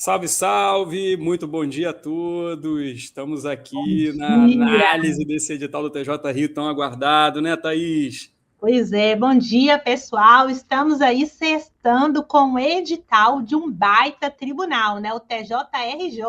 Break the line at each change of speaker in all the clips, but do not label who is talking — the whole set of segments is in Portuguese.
Salve, salve! Muito bom dia a todos. Estamos
Bom
aqui na
dia.
análise desse edital do TJ Rio tão aguardado, né, Thaís?
Pois é, bom dia, pessoal. Estamos aí sextando com o edital de um baita tribunal, né? O TJRJ.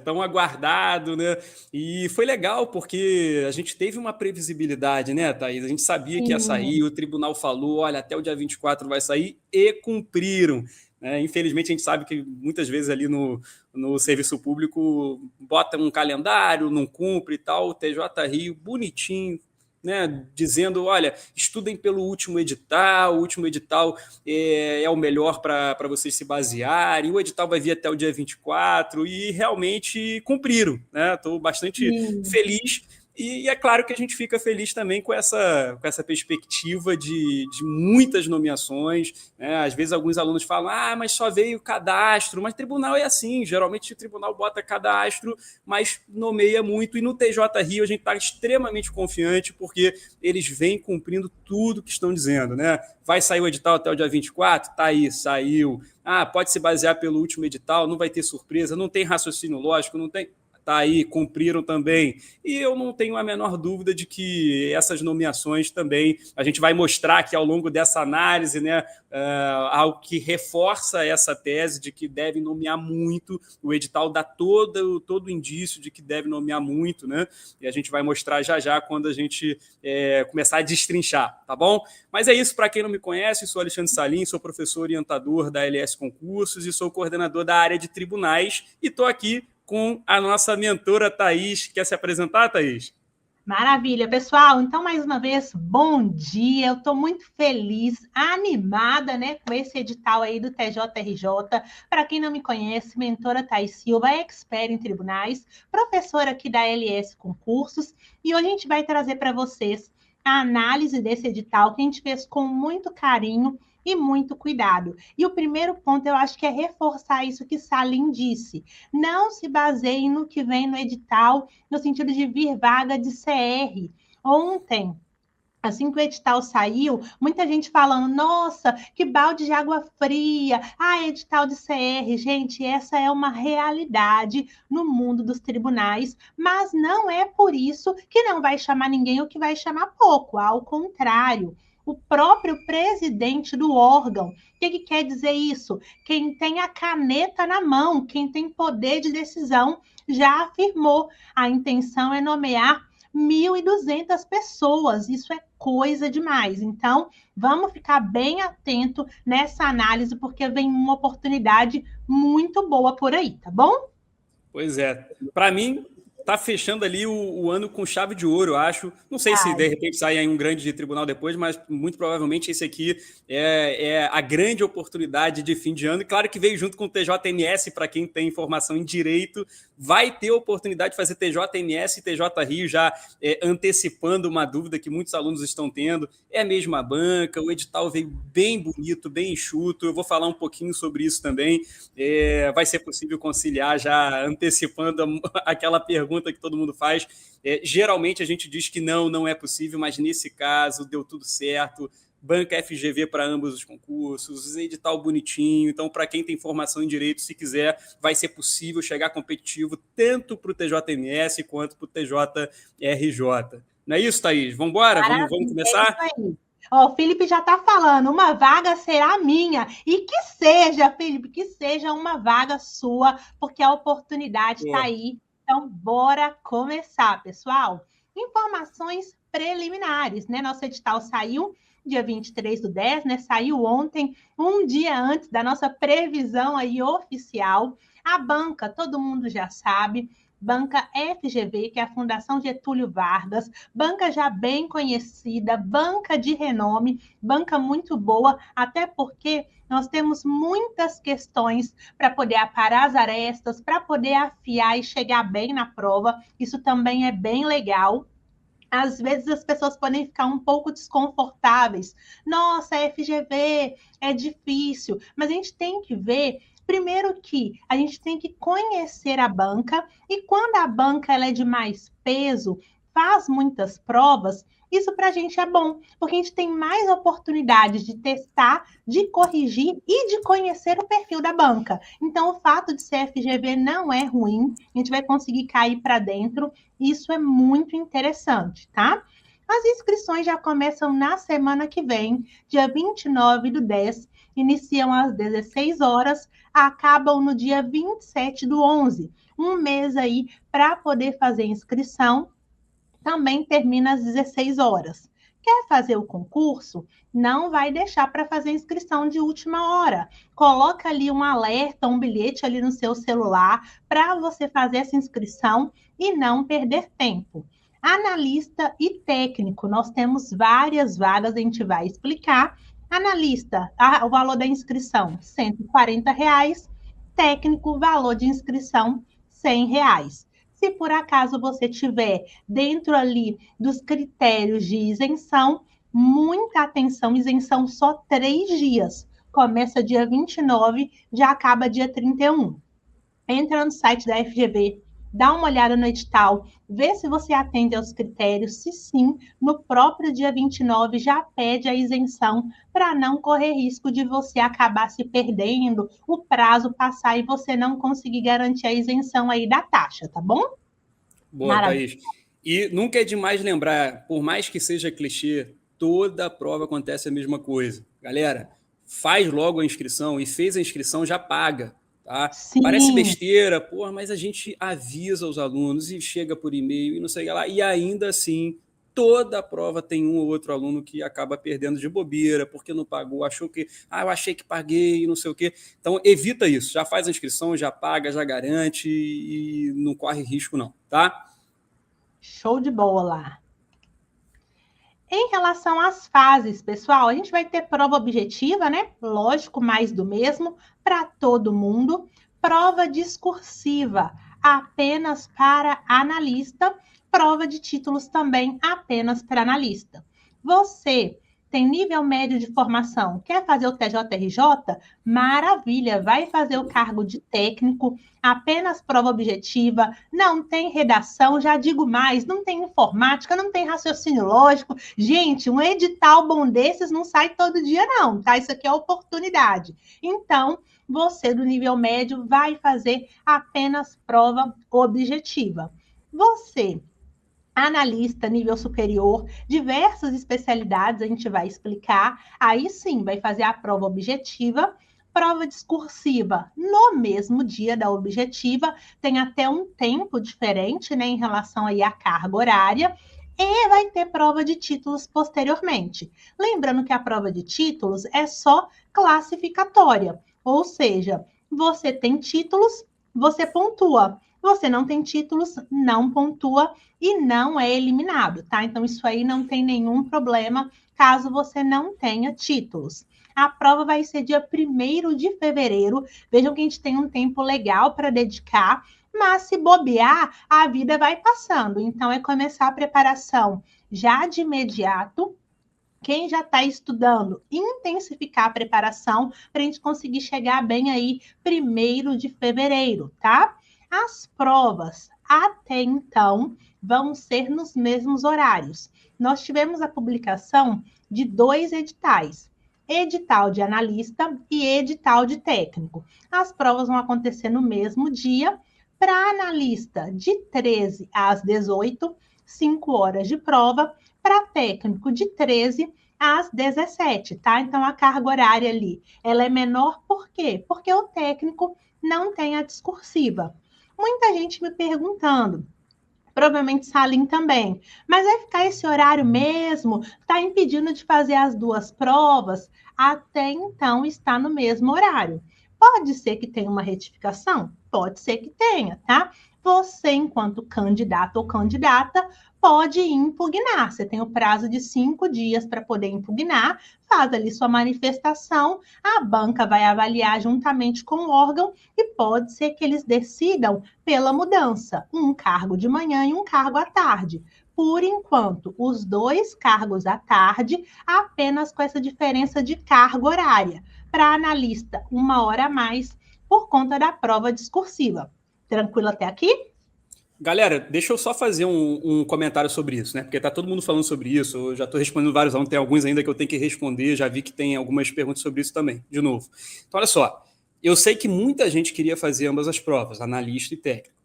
Tão aguardado, né? E foi legal porque a gente teve uma previsibilidade, né, Thaís? A gente sabia que ia
Sim,
sair, o tribunal falou, olha, até o dia 24 vai sair, e cumpriram. Né? Infelizmente, a gente sabe que muitas vezes ali no serviço público bota um calendário, não cumpre e tal. O TJ Rio, bonitinho, né, dizendo, olha, estudem pelo o último edital é o melhor para vocês se basearem, o edital vai vir até o dia 24 e realmente cumpriram. Estou bastante
sim.
feliz e é claro que a gente fica feliz também com essa perspectiva de muitas nomeações. Né? Às vezes alguns alunos falam, mas só veio cadastro, mas tribunal é assim, geralmente o tribunal bota cadastro, mas nomeia muito, e no TJ Rio a gente está extremamente confiante, porque eles vêm cumprindo tudo que estão dizendo. Né? Vai sair o edital até o dia 24? Tá aí, saiu. Pode se basear pelo último edital, não vai ter surpresa, não tem raciocínio lógico, não tem... Tá aí, cumpriram também. E eu não tenho a menor dúvida de que essas nomeações também, a gente vai mostrar aqui ao longo dessa análise, né, algo que reforça essa tese de que deve nomear muito. O edital dá todo indício de que deve nomear muito, né? E a gente vai mostrar já quando a gente começar a destrinchar, tá bom? Mas é isso, para quem não me conhece, sou Alexandre Salim, sou professor orientador da LS Concursos e sou coordenador da área de tribunais e estou aqui com a nossa mentora Thaís. Quer se apresentar, Thaís?
Maravilha, pessoal. Então, mais uma vez, bom dia. Eu estou muito feliz, animada, né, com esse edital aí do TJRJ. Para quem não me conhece, mentora Thaís Silva, expert em tribunais, professora aqui da LS Concursos, e hoje a gente vai trazer para vocês a análise desse edital que a gente fez com muito carinho e muito cuidado. E o primeiro ponto, eu acho que é reforçar isso que Salim disse. Não se baseie no que vem no edital, no sentido de vir vaga de CR. Ontem, assim que o edital saiu, muita gente falando, nossa, que balde de água fria, edital de CR. Gente, essa é uma realidade no mundo dos tribunais, mas não é por isso que não vai chamar ninguém ou que vai chamar pouco, ao contrário. O próprio presidente do órgão. O que quer dizer isso? Quem tem a caneta na mão, quem tem poder de decisão, já afirmou. A intenção é nomear 1.200 pessoas. Isso é coisa demais. Então, vamos ficar bem atento nessa análise, porque vem uma oportunidade muito boa por aí, tá bom?
Pois é. Para mim, tá fechando ali o ano com chave de ouro, eu acho. Não sei se de repente sai aí um grande de tribunal depois, mas muito provavelmente esse aqui é a grande oportunidade de fim de ano. E claro que veio junto com o TJMS, para quem tem formação em direito, vai ter oportunidade de fazer TJMS e TJ Rio, já antecipando uma dúvida que muitos alunos estão tendo. É a mesma banca, o edital veio bem bonito, bem enxuto. Eu vou falar um pouquinho sobre isso também. Vai ser possível conciliar, já antecipando aquela pergunta que todo mundo faz. Geralmente a gente diz que não é possível, mas nesse caso deu tudo certo. Banca FGV para ambos os concursos, edital bonitinho. Então, para quem tem formação em direito, se quiser, vai ser possível chegar competitivo tanto para o TJMS quanto para o TJRJ. Não é isso, Thaís? Vamos embora? Vamos
Maravilha, é isso
começar?
aí. Ó, o Felipe já está falando, uma vaga será minha. E que seja, Felipe, que seja uma vaga sua, porque a oportunidade está
Pô,
aí. Então, bora começar, pessoal. Informações preliminares, né? Nosso edital saiu dia 23/10, né? Saiu ontem, um dia antes da nossa previsão aí oficial. A banca, todo mundo já sabe, banca FGV, que é a Fundação Getúlio Vargas, banca já bem conhecida, banca de renome, banca muito boa, até porque nós temos muitas questões para poder aparar as arestas, para poder afiar e chegar bem na prova. Isso também é bem legal. Às vezes as pessoas podem ficar um pouco desconfortáveis. Nossa, FGV é difícil, mas a gente tem que ver primeiro que a gente tem que conhecer a banca, e quando a banca ela é de mais peso, faz muitas provas, Isso para a gente é bom, porque a gente tem mais oportunidades de testar, de corrigir e de conhecer o perfil da banca. Então, o fato de ser FGV não é ruim, a gente vai conseguir cair para dentro, isso é muito interessante, tá? As inscrições já começam na semana que vem, dia 29/10, iniciam às 16 horas, acabam no dia 27/11. Um mês aí para poder fazer inscrição, também termina às 16 horas. Quer fazer o concurso? Não vai deixar para fazer inscrição de última hora. Coloca ali um alerta, um bilhete ali no seu celular para você fazer essa inscrição e não perder tempo. Analista e técnico, nós temos várias vagas, a gente vai explicar. Analista, o valor da inscrição, R$ 140. Técnico, valor de inscrição, R$ 100. Se por acaso você tiver dentro ali dos critérios de isenção, muita atenção, isenção só 3 dias. Começa dia 29, já acaba dia 31. Entra no site da FGV, dá uma olhada no edital, vê se você atende aos critérios. Se sim, no próprio dia 29 já pede a isenção para não correr risco de você acabar se perdendo, o prazo passar e você não conseguir garantir a isenção aí da taxa, tá bom?
Boa,
Maravilha.
Thaís. E nunca é demais lembrar, por mais que seja clichê, toda prova acontece a mesma coisa. Galera, faz logo a inscrição e fez a inscrição, já paga. Tá? Parece
Sim,
besteira, porra, mas a gente avisa os alunos e chega por e-mail e não sei o que lá. E ainda assim, toda prova tem um ou outro aluno que acaba perdendo de bobeira, porque não pagou, achou que, eu achei que paguei, não sei o quê. Então, evita isso. Já faz a inscrição, já paga, já garante e não corre risco, não, tá?
show de bola. Em relação às fases, pessoal, a gente vai ter prova objetiva, né? Lógico, mais do mesmo, para todo mundo. Prova discursiva, apenas para analista. Prova de títulos também, apenas para analista. Você tem nível médio de formação, quer fazer o TJRJ? Maravilha, vai fazer o cargo de técnico, apenas prova objetiva, não tem redação, já digo mais, não tem informática, não tem raciocínio lógico. Gente, um edital bom desses não sai todo dia não, tá? Isso aqui é oportunidade. Então, você do nível médio vai fazer apenas prova objetiva. Você analista nível superior, diversas especialidades a gente vai explicar. Aí sim, vai fazer a prova objetiva, prova discursiva no mesmo dia da objetiva, tem até um tempo diferente, né, em relação aí à carga horária. E vai ter prova de títulos posteriormente. Lembrando que a prova de títulos é só classificatória, ou seja, você tem títulos, você pontua. Você não tem títulos, não pontua e não é eliminado, tá? Então, isso aí não tem nenhum problema caso você não tenha títulos. A prova vai ser dia 1º de fevereiro. Vejam que a gente tem um tempo legal para dedicar, mas se bobear, a vida vai passando. Então, é começar a preparação já de imediato. Quem já está estudando, intensificar a preparação para a gente conseguir chegar bem aí 1º de fevereiro, tá? As provas, até então, vão ser nos mesmos horários. Nós tivemos a publicação de 2 editais, edital de analista e edital de técnico. As provas vão acontecer no mesmo dia. Para analista, de 13 às 18, 5 horas de prova. Para técnico, de 13 às 17, tá? Então, a carga horária ali, ela é menor, por quê? Porque o técnico não tem a discursiva. Muita gente me perguntando, provavelmente Salim também, mas vai ficar esse horário mesmo? Está impedindo de fazer as 2 provas? Até então está no mesmo horário. Pode ser que tenha uma retificação? Pode ser que tenha, tá? Você, enquanto candidato ou candidata, pode impugnar. Você tem o prazo de 5 dias para poder impugnar, faz ali sua manifestação, a banca vai avaliar juntamente com o órgão e pode ser que eles decidam pela mudança, um cargo de manhã e um cargo à tarde. Por enquanto, os 2 cargos à tarde, apenas com essa diferença de carga horária. Para analista, 1 hora a mais, por conta da prova discursiva. Tranquilo até aqui?
Galera, deixa eu só fazer um comentário sobre isso, né? Porque tá todo mundo falando sobre isso. Eu já estou respondendo vários alunos, tem alguns ainda que eu tenho que responder. Já vi que tem algumas perguntas sobre isso também, de novo. Então, olha só. Eu sei que muita gente queria fazer ambas as provas, analista e técnico.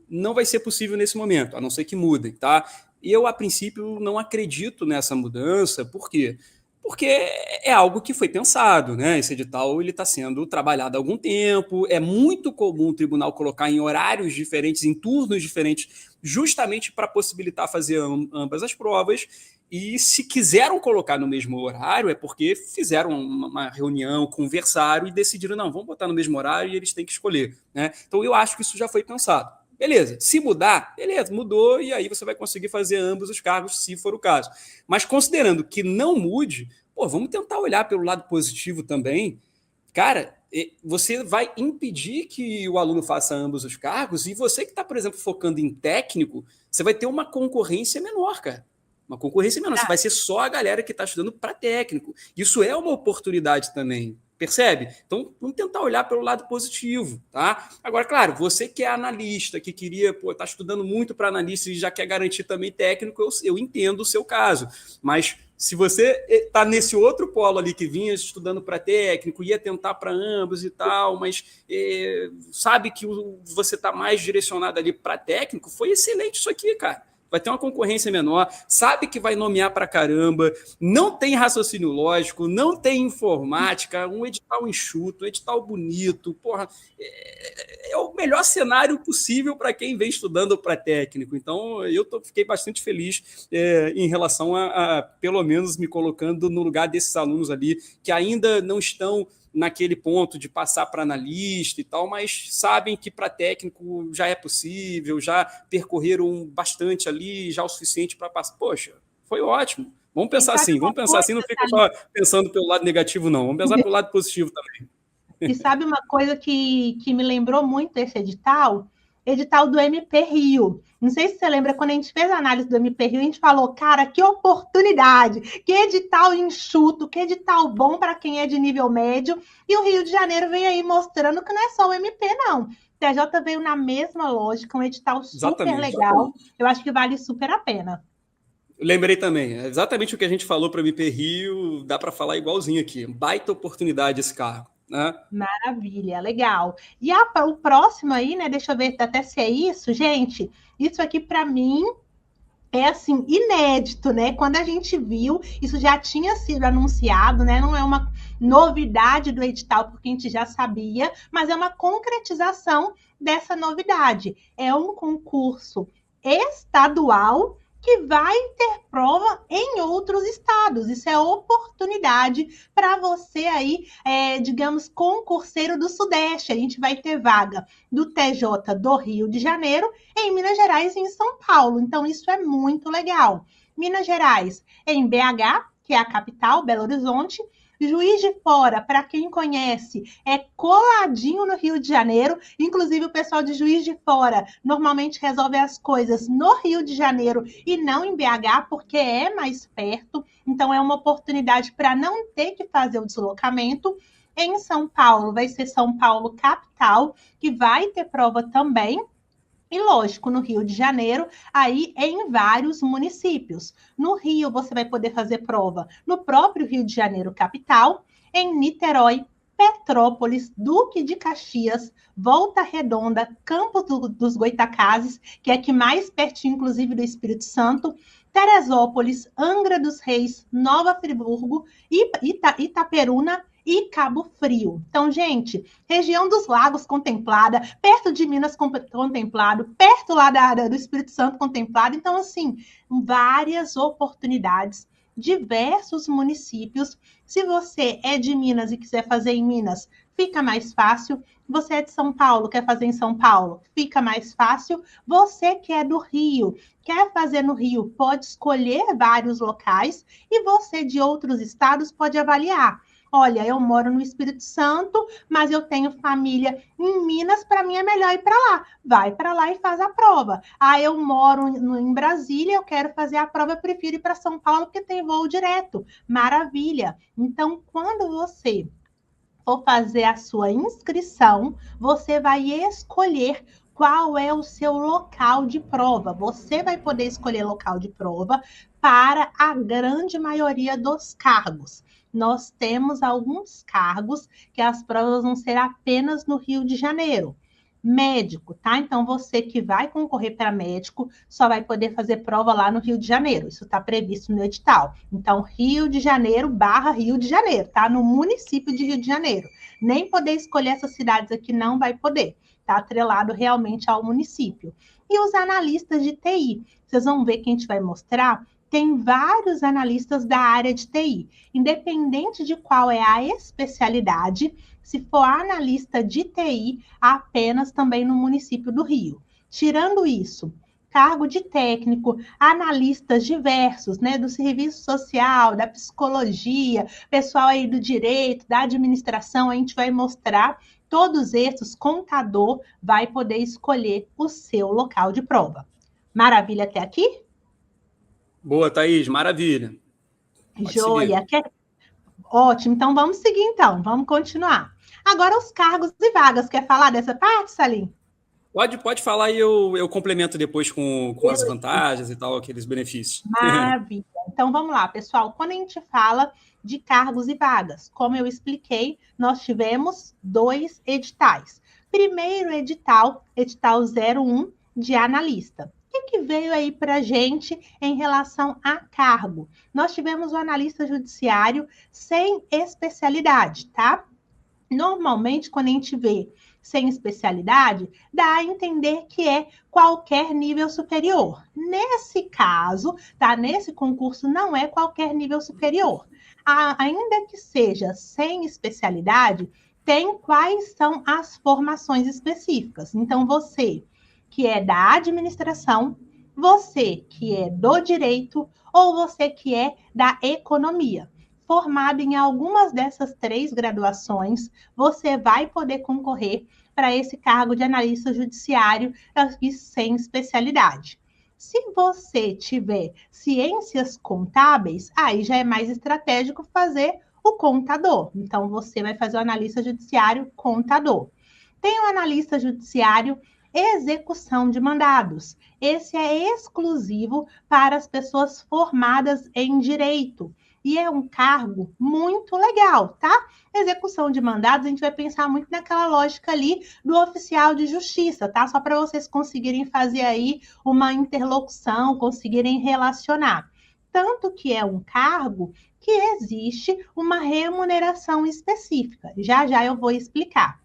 Não vai ser possível nesse momento, a não ser que mudem, tá? E eu, a princípio, não acredito nessa mudança. Por quê? Porque é algo que foi pensado, né? Esse edital ele está sendo trabalhado há algum tempo. É muito comum o tribunal colocar em horários diferentes, em turnos diferentes, justamente para possibilitar fazer ambas as provas. E se quiseram colocar no mesmo horário, é porque fizeram uma reunião, conversaram e decidiram, não, vamos botar no mesmo horário e eles têm que escolher, né? Então eu acho que isso já foi pensado. Beleza, se mudar, beleza, mudou, e aí você vai conseguir fazer ambos os cargos, se for o caso. Mas considerando que não mude, pô, vamos tentar olhar pelo lado positivo também. Cara, você vai impedir que o aluno faça ambos os cargos, e você que está, por exemplo, focando em técnico, você vai ter uma concorrência menor, cara. Uma concorrência menor. Vai ser só a galera que está estudando para técnico. Isso é uma oportunidade também. Percebe? Então, vamos tentar olhar pelo lado positivo, tá? Agora, claro, você que é analista, que queria, tá estudando muito para analista e já quer garantir também técnico, eu entendo o seu caso. Mas se você está nesse outro polo ali que vinha estudando para técnico, ia tentar para ambos e tal, mas sabe que você está mais direcionado ali para técnico, foi excelente isso aqui, cara. Vai ter uma concorrência menor, sabe que vai nomear para caramba, não tem raciocínio lógico, não tem informática, um edital enxuto, um edital bonito, porra, é o melhor cenário possível para quem vem estudando para técnico. Então, fiquei bastante feliz em relação a, pelo menos, me colocando no lugar desses alunos ali que ainda não estão naquele ponto de passar para analista e tal, mas sabem que para técnico já é possível, já percorreram bastante ali, já o suficiente para passar. Poxa, foi ótimo. Vamos pensar assim, não fica só pensando pelo lado negativo, não. Vamos pensar pelo lado positivo também.
E sabe uma coisa que me lembrou muito esse edital? Edital do MP Rio. Não sei se você lembra, quando a gente fez a análise do MP Rio, a gente falou, cara, que oportunidade, que edital enxuto, que edital bom para quem é de nível médio. E o Rio de Janeiro vem aí mostrando que não é só o MP, não. O TJ veio na mesma lógica, um edital super legal. Eu acho que vale super a pena.
Lembrei também, é exatamente o que a gente falou para o MP Rio, dá para falar igualzinho aqui. Baita oportunidade esse cargo. Né?
Maravilha, legal. E o próximo aí, né? Deixa eu ver até se é isso, gente. Isso aqui para mim é assim inédito, né? Quando a gente viu, isso já tinha sido anunciado, né? Não é uma novidade do edital, porque a gente já sabia, mas é uma concretização dessa novidade. É um concurso estadual que vai ter prova em outros estados. Isso é oportunidade para você aí, digamos, concurseiro do Sudeste. A gente vai ter vaga do TJ do Rio de Janeiro, em Minas Gerais e em São Paulo. Então, isso é muito legal. Minas Gerais, em BH, que é a capital, Belo Horizonte. Juiz de Fora, para quem conhece, é coladinho no Rio de Janeiro. Inclusive, o pessoal de Juiz de Fora normalmente resolve as coisas no Rio de Janeiro e não em BH, porque é mais perto. Então, é uma oportunidade para não ter que fazer o deslocamento. Em São Paulo, vai ser São Paulo capital, que vai ter prova também. E, lógico, no Rio de Janeiro, aí em vários municípios. No Rio, você vai poder fazer prova no próprio Rio de Janeiro, capital, em Niterói, Petrópolis, Duque de Caxias, Volta Redonda, Campos dos Goytacazes, que é aqui mais pertinho, inclusive, do Espírito Santo, Teresópolis, Angra dos Reis, Nova Friburgo, Itaperuna e Cabo Frio. Então, gente, região dos lagos contemplada, perto de Minas contemplado, perto lá do Espírito Santo contemplado. Então, assim, várias oportunidades, diversos municípios. Se você é de Minas e quiser fazer em Minas, fica mais fácil. Você é de São Paulo, quer fazer em São Paulo, fica mais fácil. Você que é do Rio, quer fazer no Rio, pode escolher vários locais e você de outros estados pode avaliar. Olha, eu moro no Espírito Santo, mas eu tenho família em Minas, para mim é melhor ir para lá. Vai para lá e faz a prova. Ah, eu moro em Brasília, eu quero fazer a prova, eu prefiro ir para São Paulo, porque tem voo direto. Maravilha! Então, quando você for fazer a sua inscrição, você vai escolher qual é o seu local de prova. Você vai poder escolher local de prova para a grande maioria dos cargos. Nós temos alguns cargos que as provas vão ser apenas no Rio de Janeiro. Médico, tá? Então, você que vai concorrer para médico só vai poder fazer prova lá no Rio de Janeiro. Isso está previsto no edital. Então, Rio de Janeiro / Rio de Janeiro, tá? No município de Rio de Janeiro. Nem poder escolher essas cidades aqui não vai poder. Tá atrelado realmente ao município. E os analistas de TI. Vocês vão ver que a gente vai mostrar. Tem vários analistas da área de TI. Independente de qual é a especialidade, se for analista de TI, apenas também no município do Rio. Tirando isso, cargo de técnico, analistas diversos, né, do serviço social, da psicologia, pessoal aí do direito, da administração, a gente vai mostrar todos esses, contador vai poder escolher o seu local de prova. Maravilha até aqui?
Boa, Thaís, maravilha.
Pode Joia. Ótimo, então vamos seguir então, vamos continuar. Agora os cargos e vagas, quer falar dessa parte, Salim?
Pode falar e eu complemento depois com as vantagens e tal, aqueles benefícios.
Maravilha. Então vamos lá, pessoal. Quando a gente fala de cargos e vagas, como eu expliquei, nós tivemos 2 editais. Primeiro edital 01 de analista. O que veio aí para a gente em relação a cargo? Nós tivemos o analista judiciário sem especialidade, tá? Normalmente, quando a gente vê sem especialidade, dá a entender que é qualquer nível superior. Nesse caso, tá? Nesse concurso, não é qualquer nível superior. Ainda que seja sem especialidade, tem quais são as formações específicas. Então, você que é da administração, você que é do direito ou você que é da economia. Formado em algumas dessas 3 graduações, você vai poder concorrer para esse cargo de analista judiciário sem especialidade. Se você tiver ciências contábeis, aí já é mais estratégico fazer o contador. Então, você vai fazer o analista judiciário contador. Tem o analista judiciário execução de mandados. Esse é exclusivo para as pessoas formadas em direito. E é um cargo muito legal, tá? Execução de mandados, a gente vai pensar muito naquela lógica ali do oficial de justiça, tá? Só para vocês conseguirem fazer aí uma interlocução, conseguirem relacionar. Tanto que é um cargo que existe uma remuneração específica. Já já eu vou explicar.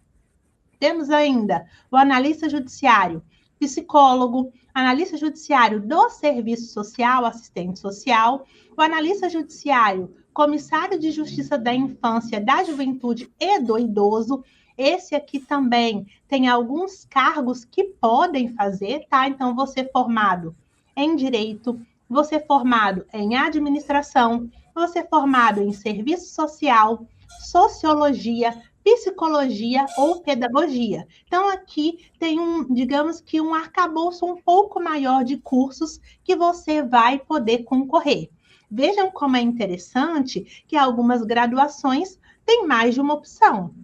Temos ainda o analista judiciário, psicólogo, analista judiciário do serviço social, assistente social, o analista judiciário, comissário de justiça da infância, da juventude e do idoso. Esse aqui também tem alguns cargos que podem fazer, tá? Então, você formado em direito, você formado em administração, você formado em serviço social, sociologia, psicologia ou pedagogia. Então, aqui tem digamos que um arcabouço um pouco maior de cursos que você vai poder concorrer. Vejam como é interessante que algumas graduações têm mais de uma opção.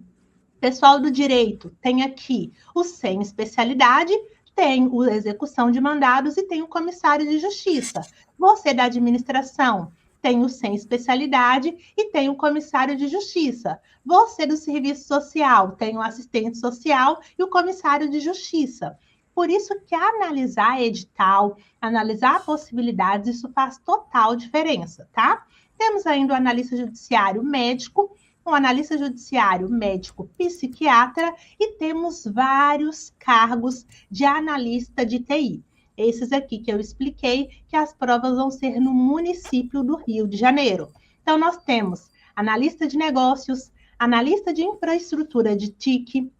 Pessoal do direito tem aqui o sem especialidade, tem o execução de mandados e tem o comissário de justiça. Você da administração tem o sem especialidade e tem o comissário de justiça. Você do serviço social tem o assistente social e o comissário de justiça. Por isso que analisar edital, analisar possibilidades, isso faz total diferença, tá? Temos ainda o analista judiciário médico, o analista judiciário médico psiquiatra e temos vários cargos de analista de TI. Esses aqui que eu expliquei, que as provas vão ser no município do Rio de Janeiro. Então, nós temos analista de negócios, analista de infraestrutura de TIC,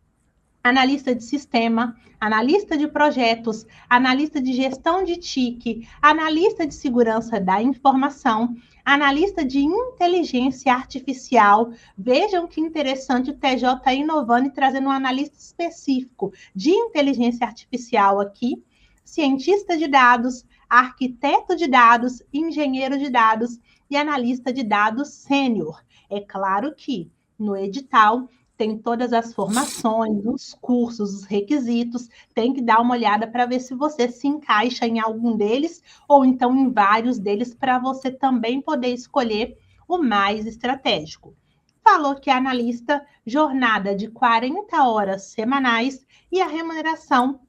analista de sistema, analista de projetos, analista de gestão de TIC, analista de segurança da informação, analista de inteligência artificial. Vejam que interessante o TJ inovando e trazendo um analista específico de inteligência artificial aqui, cientista de dados, arquiteto de dados, engenheiro de dados e analista de dados sênior. É claro que no edital tem todas as formações, os cursos, os requisitos, tem que dar uma olhada para ver se você se encaixa em algum deles ou então em vários deles para você também poder escolher o mais estratégico. Falou que é analista, jornada de 40 horas semanais e a remuneração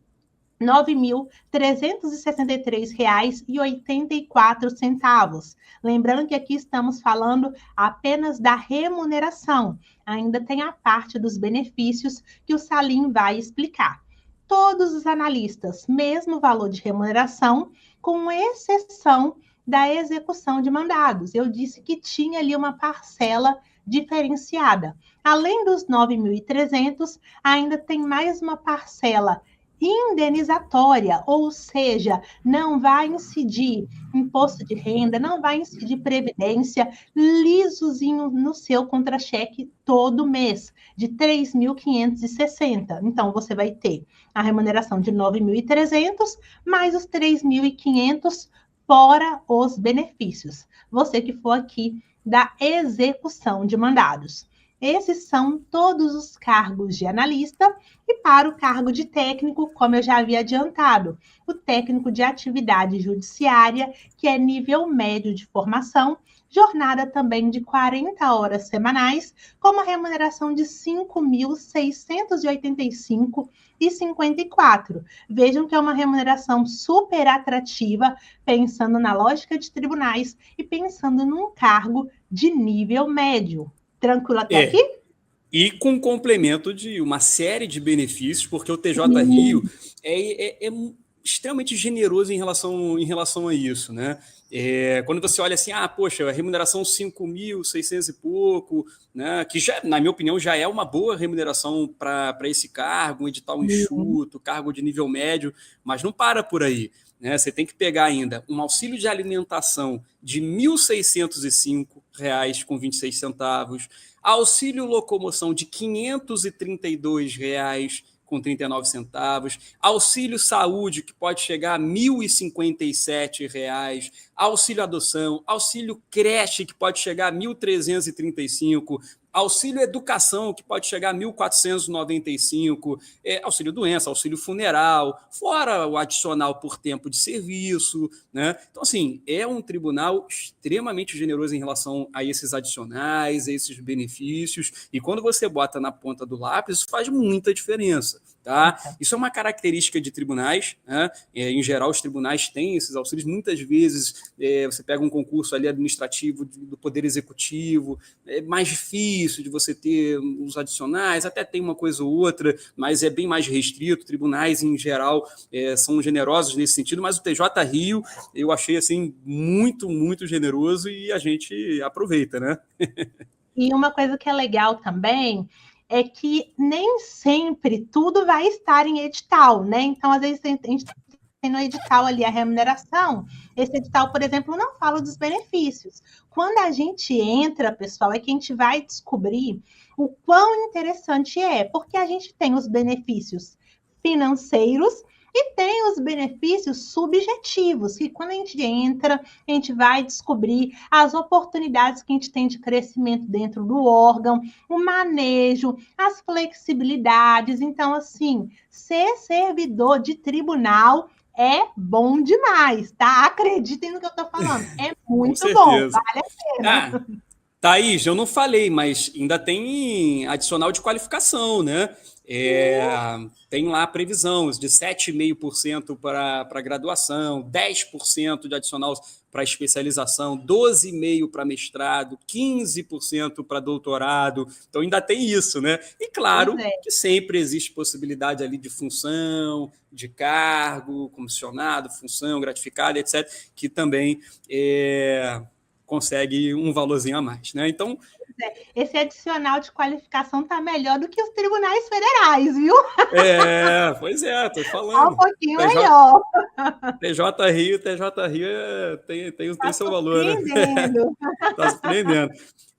R$ 9.363,84. Lembrando que aqui estamos falando apenas da remuneração. Ainda tem a parte dos benefícios que o Salim vai explicar. Todos os analistas, mesmo valor de remuneração, com exceção da execução de mandados. Eu disse que tinha ali uma parcela diferenciada. Além dos 9.300, ainda tem mais uma parcela indenizatória, ou seja, não vai incidir imposto de renda, não vai incidir previdência, lisozinho no seu contra-cheque todo mês, de 3.560. Então, você vai ter a remuneração de 9.300, mais os 3.500 fora os benefícios. Você que for aqui da execução de mandados. Esses são todos os cargos de analista e para o cargo de técnico, como eu já havia adiantado, o técnico de atividade judiciária, que é nível médio de formação, jornada também de 40 horas semanais, com uma remuneração de R$ 5.685,54. Vejam que é uma remuneração super atrativa, pensando na lógica de tribunais e pensando num cargo de nível médio. Tranquilo até aqui?
E com complemento de uma série de benefícios, porque o TJ Rio é extremamente generoso em relação a isso, né? Quando você olha assim, poxa, a remuneração 5.600 e pouco, né? Que já, na minha opinião, já é uma boa remuneração para esse cargo, um edital enxuto, cargo de nível médio, mas não para por aí. Né? Você tem que pegar ainda um auxílio de alimentação de R$ 1.605,26, auxílio locomoção de R$ 532,39, auxílio saúde, que pode chegar a R$ 1.057, auxílio adoção, auxílio creche, que pode chegar a R$ 1.335, auxílio educação, que pode chegar a R$ 1.495, auxílio doença, auxílio funeral, fora o adicional por tempo de serviço, né? Então, assim, é um tribunal extremamente generoso em relação a esses adicionais, a esses benefícios, e quando você bota na ponta do lápis, isso faz muita diferença. Tá? Isso é uma característica de tribunais, né? Em geral, os tribunais têm esses auxílios. Muitas vezes você pega um concurso ali administrativo do Poder Executivo, é mais difícil de você ter os adicionais, até tem uma coisa ou outra, mas é bem mais restrito. Tribunais, em geral, são generosos nesse sentido, mas o TJ Rio eu achei assim, muito, muito generoso e a gente aproveita, né?
E uma coisa que é legal também é que nem sempre tudo vai estar em edital, né? Então, às vezes, a gente tem no edital ali a remuneração. Esse edital, por exemplo, não fala dos benefícios. Quando a gente entra, pessoal, é que a gente vai descobrir o quão interessante é, porque a gente tem os benefícios financeiros e tem os benefícios subjetivos, que quando a gente entra, a gente vai descobrir as oportunidades que a gente tem de crescimento dentro do órgão, o manejo, as flexibilidades. Então, assim, ser servidor de tribunal é bom demais, tá? Acreditem no que eu tô falando. É muito bom, vale a pena.
Thaís, eu não falei, mas ainda tem adicional de qualificação, né? Tem lá a previsão de 7,5% para graduação, 10% de adicional para especialização, 12,5% para mestrado, 15% para doutorado. Então ainda tem isso, né? E claro que sempre existe possibilidade ali de função, de cargo, comissionado, função, gratificado, etc., que também consegue um valorzinho a mais, né? Então,
esse adicional de qualificação está melhor do que os tribunais federais, viu?
Pois é, tô falando.
Um pouquinho melhor.
TJ Rio tem seu valor, né? Tá surpreendendo.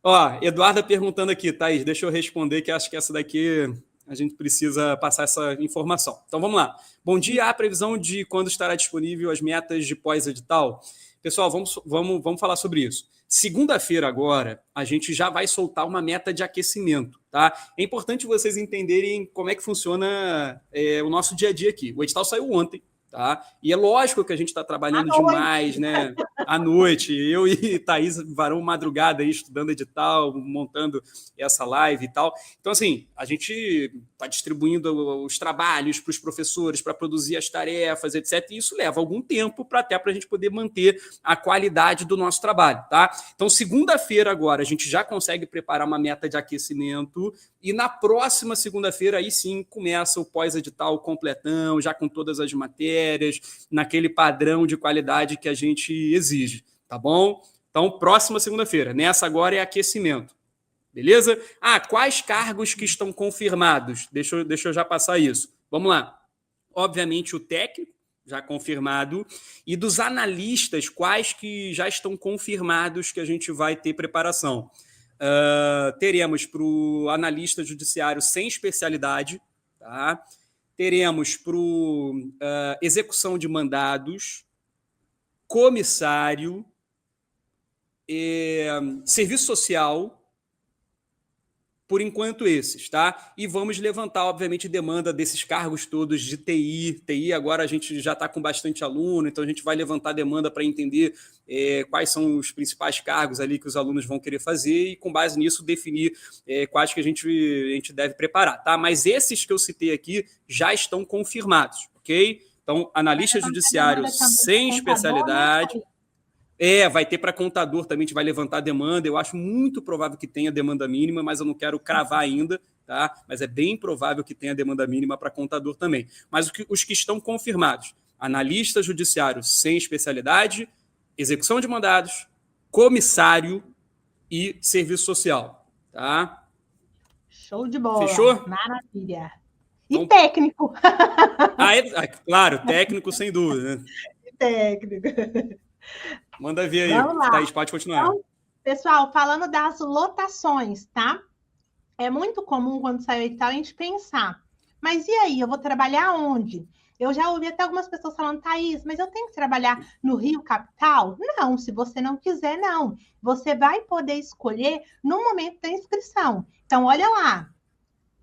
Ó, Eduarda perguntando aqui, Thaís, deixa eu responder, que acho que essa daqui a gente precisa passar essa informação. Então, vamos lá. Bom dia, a previsão de quando estará disponível as metas de pós-edital? Pessoal, vamos falar sobre isso. Segunda-feira agora, a gente já vai soltar uma meta de aquecimento, tá? É importante vocês entenderem como é que funciona o nosso dia a dia aqui. O edital saiu ontem, tá? E é lógico que a gente está trabalhando demais, né? À noite, eu e Thaís varamos madrugada aí estudando edital, montando essa live e tal. Então, assim, a gente está distribuindo os trabalhos para os professores, para produzir as tarefas, etc. E isso leva algum tempo até para a gente poder manter a qualidade do nosso trabalho, tá? Então, segunda-feira agora, a gente já consegue preparar uma meta de aquecimento e na próxima segunda-feira, aí sim, começa o pós-edital completão, já com todas as matérias, naquele padrão de qualidade que a gente exige, tá bom? Então, próxima segunda-feira. Nessa agora é aquecimento. Beleza? Quais cargos que estão confirmados? Deixa eu já passar isso. Vamos lá. Obviamente, o técnico, já confirmado, e dos analistas, quais que já estão confirmados que a gente vai ter preparação. Teremos para o analista judiciário sem especialidade, tá? Teremos para execução de mandados, comissário, serviço social, por enquanto esses, tá? E vamos levantar, obviamente, demanda desses cargos todos de TI. TI agora a gente já está com bastante aluno, então a gente vai levantar demanda para entender quais são os principais cargos ali que os alunos vão querer fazer e, com base nisso, definir quais que a gente deve preparar, tá? Mas esses que eu citei aqui já estão confirmados, ok? Então, analista judiciário sem especialidade... vai ter para contador também, a gente vai levantar demanda. Eu acho muito provável que tenha demanda mínima, mas eu não quero cravar ainda, tá? Mas é bem provável que tenha demanda mínima para contador também. Mas os que estão confirmados: analista judiciário sem especialidade, execução de mandados, comissário e serviço social, tá?
Show de bola.
Fechou?
Maravilha. E então, técnico.
Claro, técnico sem dúvida. Né?
Técnico.
Manda ver aí, Thaís, pode continuar.
Então, pessoal, falando das lotações, tá? É muito comum quando sai o edital a gente pensar, mas e aí, eu vou trabalhar onde? Eu já ouvi até algumas pessoas falando, Thaís, mas eu tenho que trabalhar no Rio Capital? Não, se você não quiser, não. Você vai poder escolher no momento da inscrição. Então, olha lá.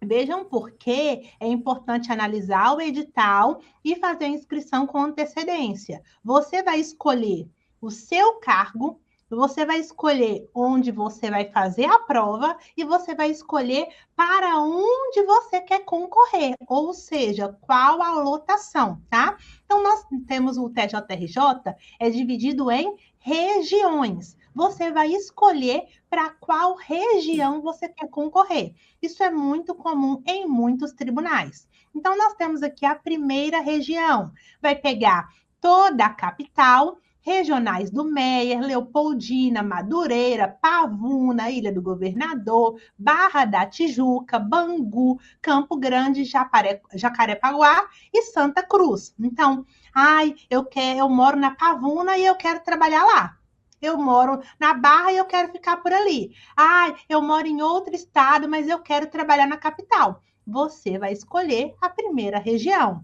Vejam por que é importante analisar o edital e fazer a inscrição com antecedência. Você vai escolher o seu cargo, você vai escolher onde você vai fazer a prova e você vai escolher para onde você quer concorrer, ou seja, qual a lotação, tá? Então, nós temos o TJRJ, é dividido em regiões. Você vai escolher para qual região você quer concorrer. Isso é muito comum em muitos tribunais. Então, nós temos aqui a primeira região. Vai pegar toda a capital, regionais do Meier, Leopoldina, Madureira, Pavuna, Ilha do Governador, Barra da Tijuca, Bangu, Campo Grande, Jacarepaguá e Santa Cruz. Então, eu moro na Pavuna e eu quero trabalhar lá. Eu moro na Barra e eu quero ficar por ali. Eu moro em outro estado, mas eu quero trabalhar na capital. Você vai escolher a primeira região.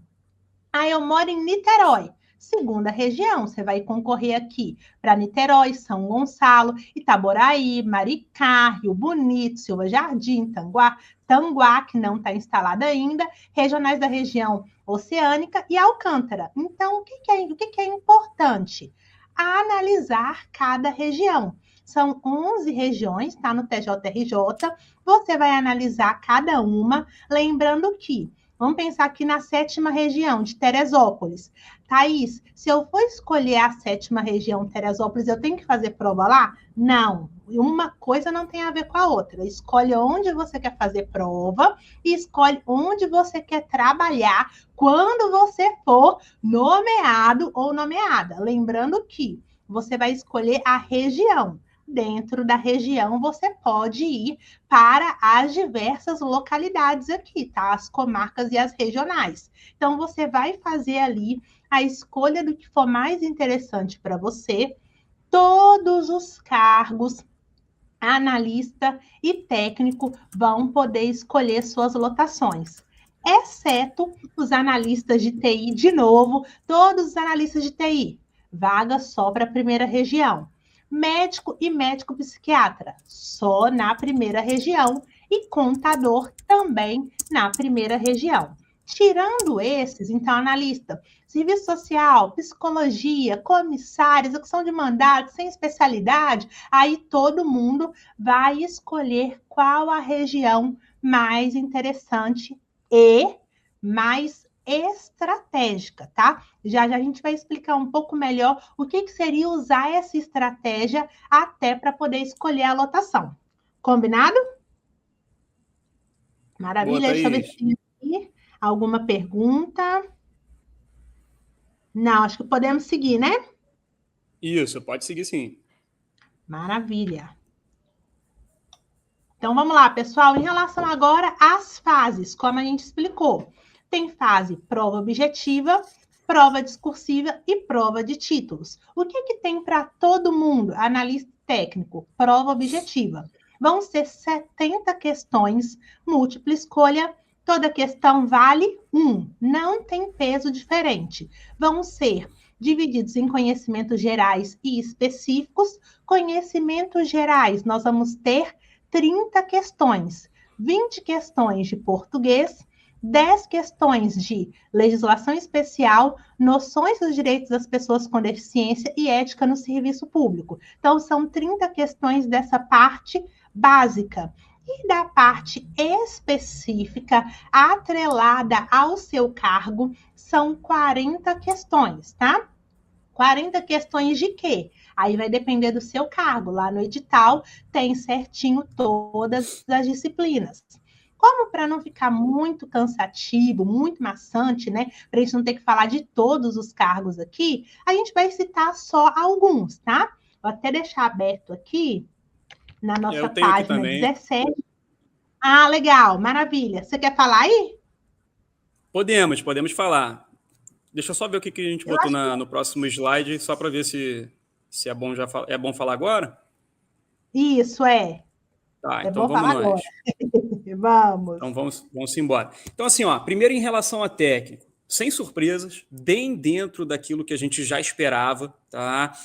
Eu moro em Niterói. Segunda região, você vai concorrer aqui para Niterói, São Gonçalo, Itaboraí, Maricá, Rio Bonito, Silva Jardim, Tanguá, que não está instalada ainda, regionais da região oceânica e Alcântara. Então, o que é importante? Analisar cada região. São 11 regiões, tá no TJRJ. Você vai analisar cada uma, lembrando que, vamos pensar aqui na 7ª região, de Teresópolis. Thaís, se eu for escolher a 7ª região, Teresópolis, eu tenho que fazer prova lá? Não. Uma coisa não tem a ver com a outra. Escolhe onde você quer fazer prova e escolhe onde você quer trabalhar quando você for nomeado ou nomeada. Lembrando que você vai escolher a região. Dentro da região, você pode ir para as diversas localidades aqui, tá? As comarcas e as regionais. Então, você vai fazer ali a escolha do que for mais interessante para você. Todos os cargos, analista e técnico, vão poder escolher suas lotações, exceto os analistas de TI, de novo, todos os analistas de TI, vaga só para a primeira região. médico e médico psiquiatra, só na primeira região, e contador também na primeira região. Tirando esses, então, analista, serviço social, psicologia, comissário, execução de mandato, sem especialidade, aí todo mundo vai escolher qual a região mais interessante e mais estratégica, tá? Já já a gente vai explicar um pouco melhor o que seria usar essa estratégia até para poder escolher a lotação. Combinado?
Boa,
Maravilha, deixa eu ver
Thaís.
se tem aqui alguma pergunta. Não, acho que podemos seguir, né?
Isso, pode seguir sim.
Maravilha. Então vamos lá, pessoal. Em relação agora às fases, como a gente explicou, tem fase prova objetiva, prova discursiva e prova de títulos. O que tem para todo mundo, analista técnico? Prova objetiva. Vão ser 70 questões, múltipla escolha. Toda questão vale 1, não tem peso diferente. Vão ser divididos em conhecimentos gerais e específicos. Conhecimentos gerais, nós vamos ter 30 questões, 20 questões de português, 10 questões de legislação especial, noções dos direitos das pessoas com deficiência e ética no serviço público. Então, são 30 questões dessa parte básica. E da parte específica, atrelada ao seu cargo, são 40 questões, tá? 40 questões de quê? Aí vai depender do seu cargo. Lá no edital tem certinho todas as disciplinas. Como para não ficar muito cansativo, muito maçante, né? Para a gente não ter que falar de todos os cargos aqui, a gente vai citar só alguns, tá? Vou até deixar aberto aqui na nossa página 17. Ah, legal, maravilha. Você quer falar aí?
Podemos falar. Deixa eu só ver o que a gente botou no próximo slide, só para ver se é bom é bom falar agora?
Isso, é.
Tá,
é
então
bom
vamos
falar
nós.
Vamos.
Então vamos embora. Então, assim, ó, primeiro em relação a técnico, sem surpresas, bem dentro daquilo que a gente já esperava, tá?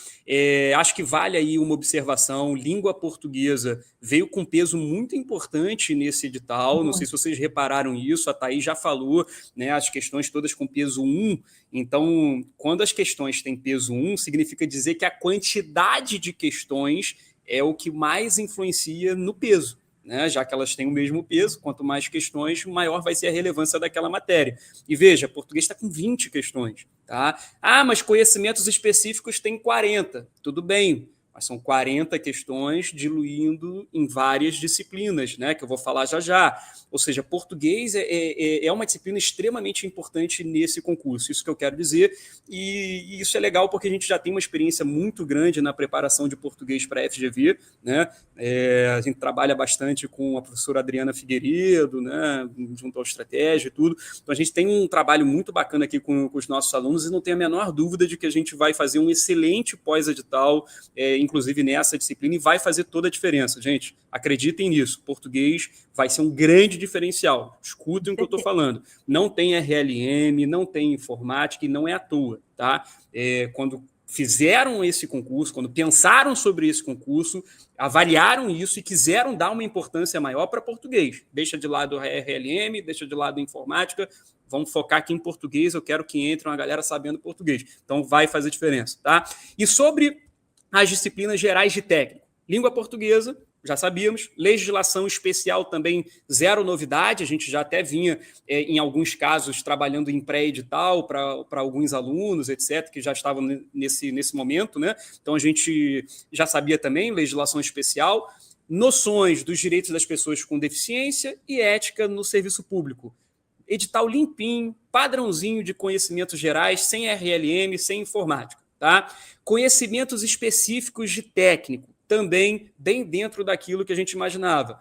Acho que vale aí uma observação. Língua portuguesa veio com peso muito importante nesse edital. Não sei se vocês repararam isso, a Thaís já falou, né? As questões todas com peso 1. Então, quando as questões têm peso 1, significa dizer que a quantidade de questões é o que mais influencia no peso. Né, já que elas têm o mesmo peso, quanto mais questões, maior vai ser a relevância daquela matéria. E veja, português está com 20 questões. Tá? Ah, mas conhecimentos específicos tem 40. Tudo bem, mas são 40 questões diluindo em várias disciplinas, né, que eu vou falar já já. Ou seja, português é uma disciplina extremamente importante nesse concurso, isso que eu quero dizer, e isso é legal porque a gente já tem uma experiência muito grande na preparação de português para a FGV, né? A gente trabalha bastante com a professora Adriana Figueiredo, né, junto ao Estratégia e tudo, então a gente tem um trabalho muito bacana aqui com os nossos alunos e não tem a menor dúvida de que a gente vai fazer um excelente pós-edital, inclusive nessa disciplina, e vai fazer toda a diferença, gente. Acreditem nisso. Português vai ser um grande diferencial. Escutem o que eu estou falando. Não tem RLM, não tem informática e não é à toa, tá? Quando fizeram esse concurso, quando pensaram sobre esse concurso, avaliaram isso e quiseram dar uma importância maior para português. Deixa de lado a RLM, deixa de lado a informática, vamos focar aqui em português, eu quero que entre uma galera sabendo português. Então vai fazer diferença, tá? E sobre as disciplinas gerais de técnico, língua portuguesa, já sabíamos, legislação especial também, zero novidade, a gente já até vinha, em alguns casos, trabalhando em pré-edital para alguns alunos, etc., que já estavam nesse momento, né? Então a gente já sabia também, legislação especial, noções dos direitos das pessoas com deficiência e ética no serviço público. Edital limpinho, padrãozinho de conhecimentos gerais, sem RLM, sem informática. Tá? Conhecimentos específicos de técnico, também bem dentro daquilo que a gente imaginava.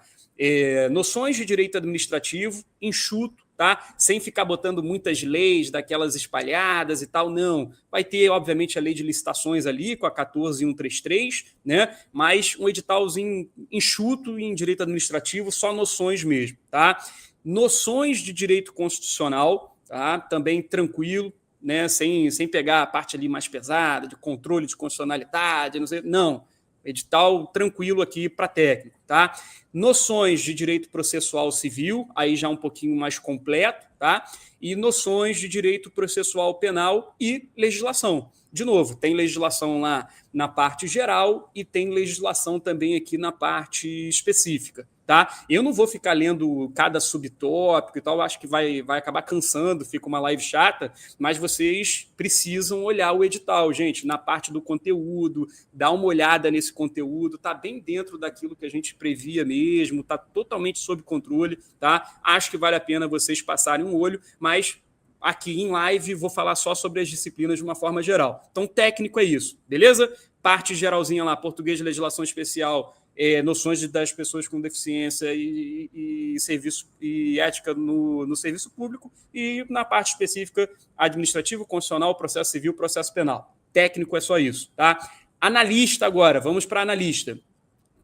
Noções de direito administrativo, enxuto, tá? Sem ficar botando muitas leis daquelas espalhadas e tal, não. Vai ter, obviamente, a lei de licitações ali, com a 14133, né? Mas um editalzinho enxuto em direito administrativo, só noções mesmo. Tá? Noções de direito constitucional, tá? Também tranquilo, né, sem pegar a parte ali mais pesada, de controle de constitucionalidade, não sei, não. edital tranquilo aqui para técnico, tá? Noções de direito processual civil, aí já um pouquinho mais completo, tá? E noções de direito processual penal e legislação. De novo, tem legislação lá na parte geral e tem legislação também aqui na parte específica, tá? Eu não vou ficar lendo cada subtópico e tal, acho que vai acabar cansando, fica uma live chata, mas vocês precisam olhar o edital, gente, na parte do conteúdo, dar uma olhada nesse conteúdo, tá bem dentro daquilo que a gente previa mesmo, tá totalmente sob controle, tá? Acho que vale a pena vocês passarem um olho, mas aqui em live vou falar só sobre as disciplinas de uma forma geral. Então, técnico é isso, beleza? Parte geralzinha lá, português, legislação especial, noções das pessoas com deficiência e serviço e ética no serviço público, e na parte específica, administrativo, constitucional, processo civil, processo penal. Técnico é só isso, tá? Analista agora, vamos para analista.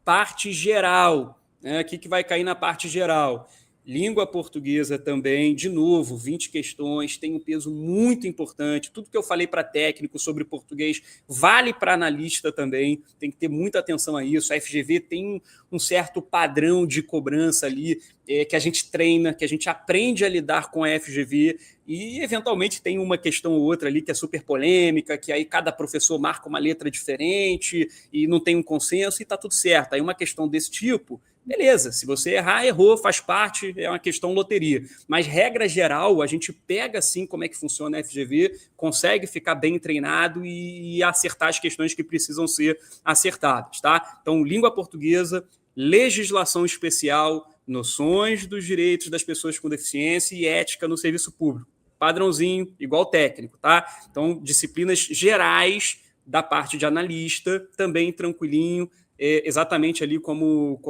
Parte geral, né? O que vai cair na parte geral? Língua portuguesa também, de novo, 20 questões, tem um peso muito importante. Tudo que eu falei para técnico sobre português vale para analista também, tem que ter muita atenção a isso. A FGV tem um certo padrão de cobrança ali, que a gente treina, que a gente aprende a lidar com a FGV, e eventualmente tem uma questão ou outra ali que é super polêmica, que aí cada professor marca uma letra diferente e não tem um consenso e está tudo certo. Aí uma questão desse tipo, beleza, se você errar, errou, faz parte, é uma questão loteria. Mas, regra geral, a gente pega, assim, como é que funciona a FGV, consegue ficar bem treinado e acertar as questões que precisam ser acertadas, tá? Então, língua portuguesa, legislação especial, noções dos direitos das pessoas com deficiência e ética no serviço público. Padrãozinho, igual técnico, tá? Então, disciplinas gerais da parte de analista, também tranquilinho, exatamente ali como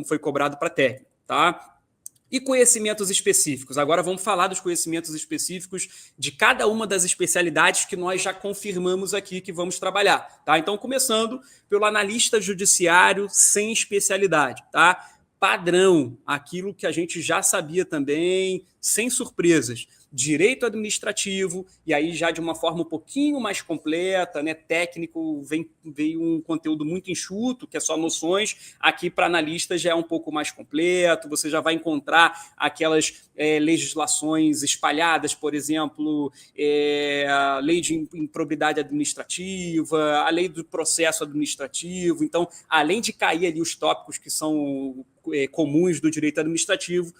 foi cobrado para técnico, tá? E conhecimentos específicos. Agora vamos falar dos conhecimentos específicos de cada uma das especialidades que nós já confirmamos aqui que vamos trabalhar, tá? Então, começando pelo analista judiciário sem especialidade, tá? Padrão, aquilo que a gente já sabia também, sem surpresas. Direito administrativo, e aí já de uma forma um pouquinho mais completa, né? Técnico, veio um conteúdo muito enxuto, que é só noções. Aqui para analistas já é um pouco mais completo, você já vai encontrar aquelas legislações espalhadas, por exemplo, a lei de improbidade administrativa, a lei do processo administrativo. Então, além de cair ali os tópicos que são comuns do direito administrativo,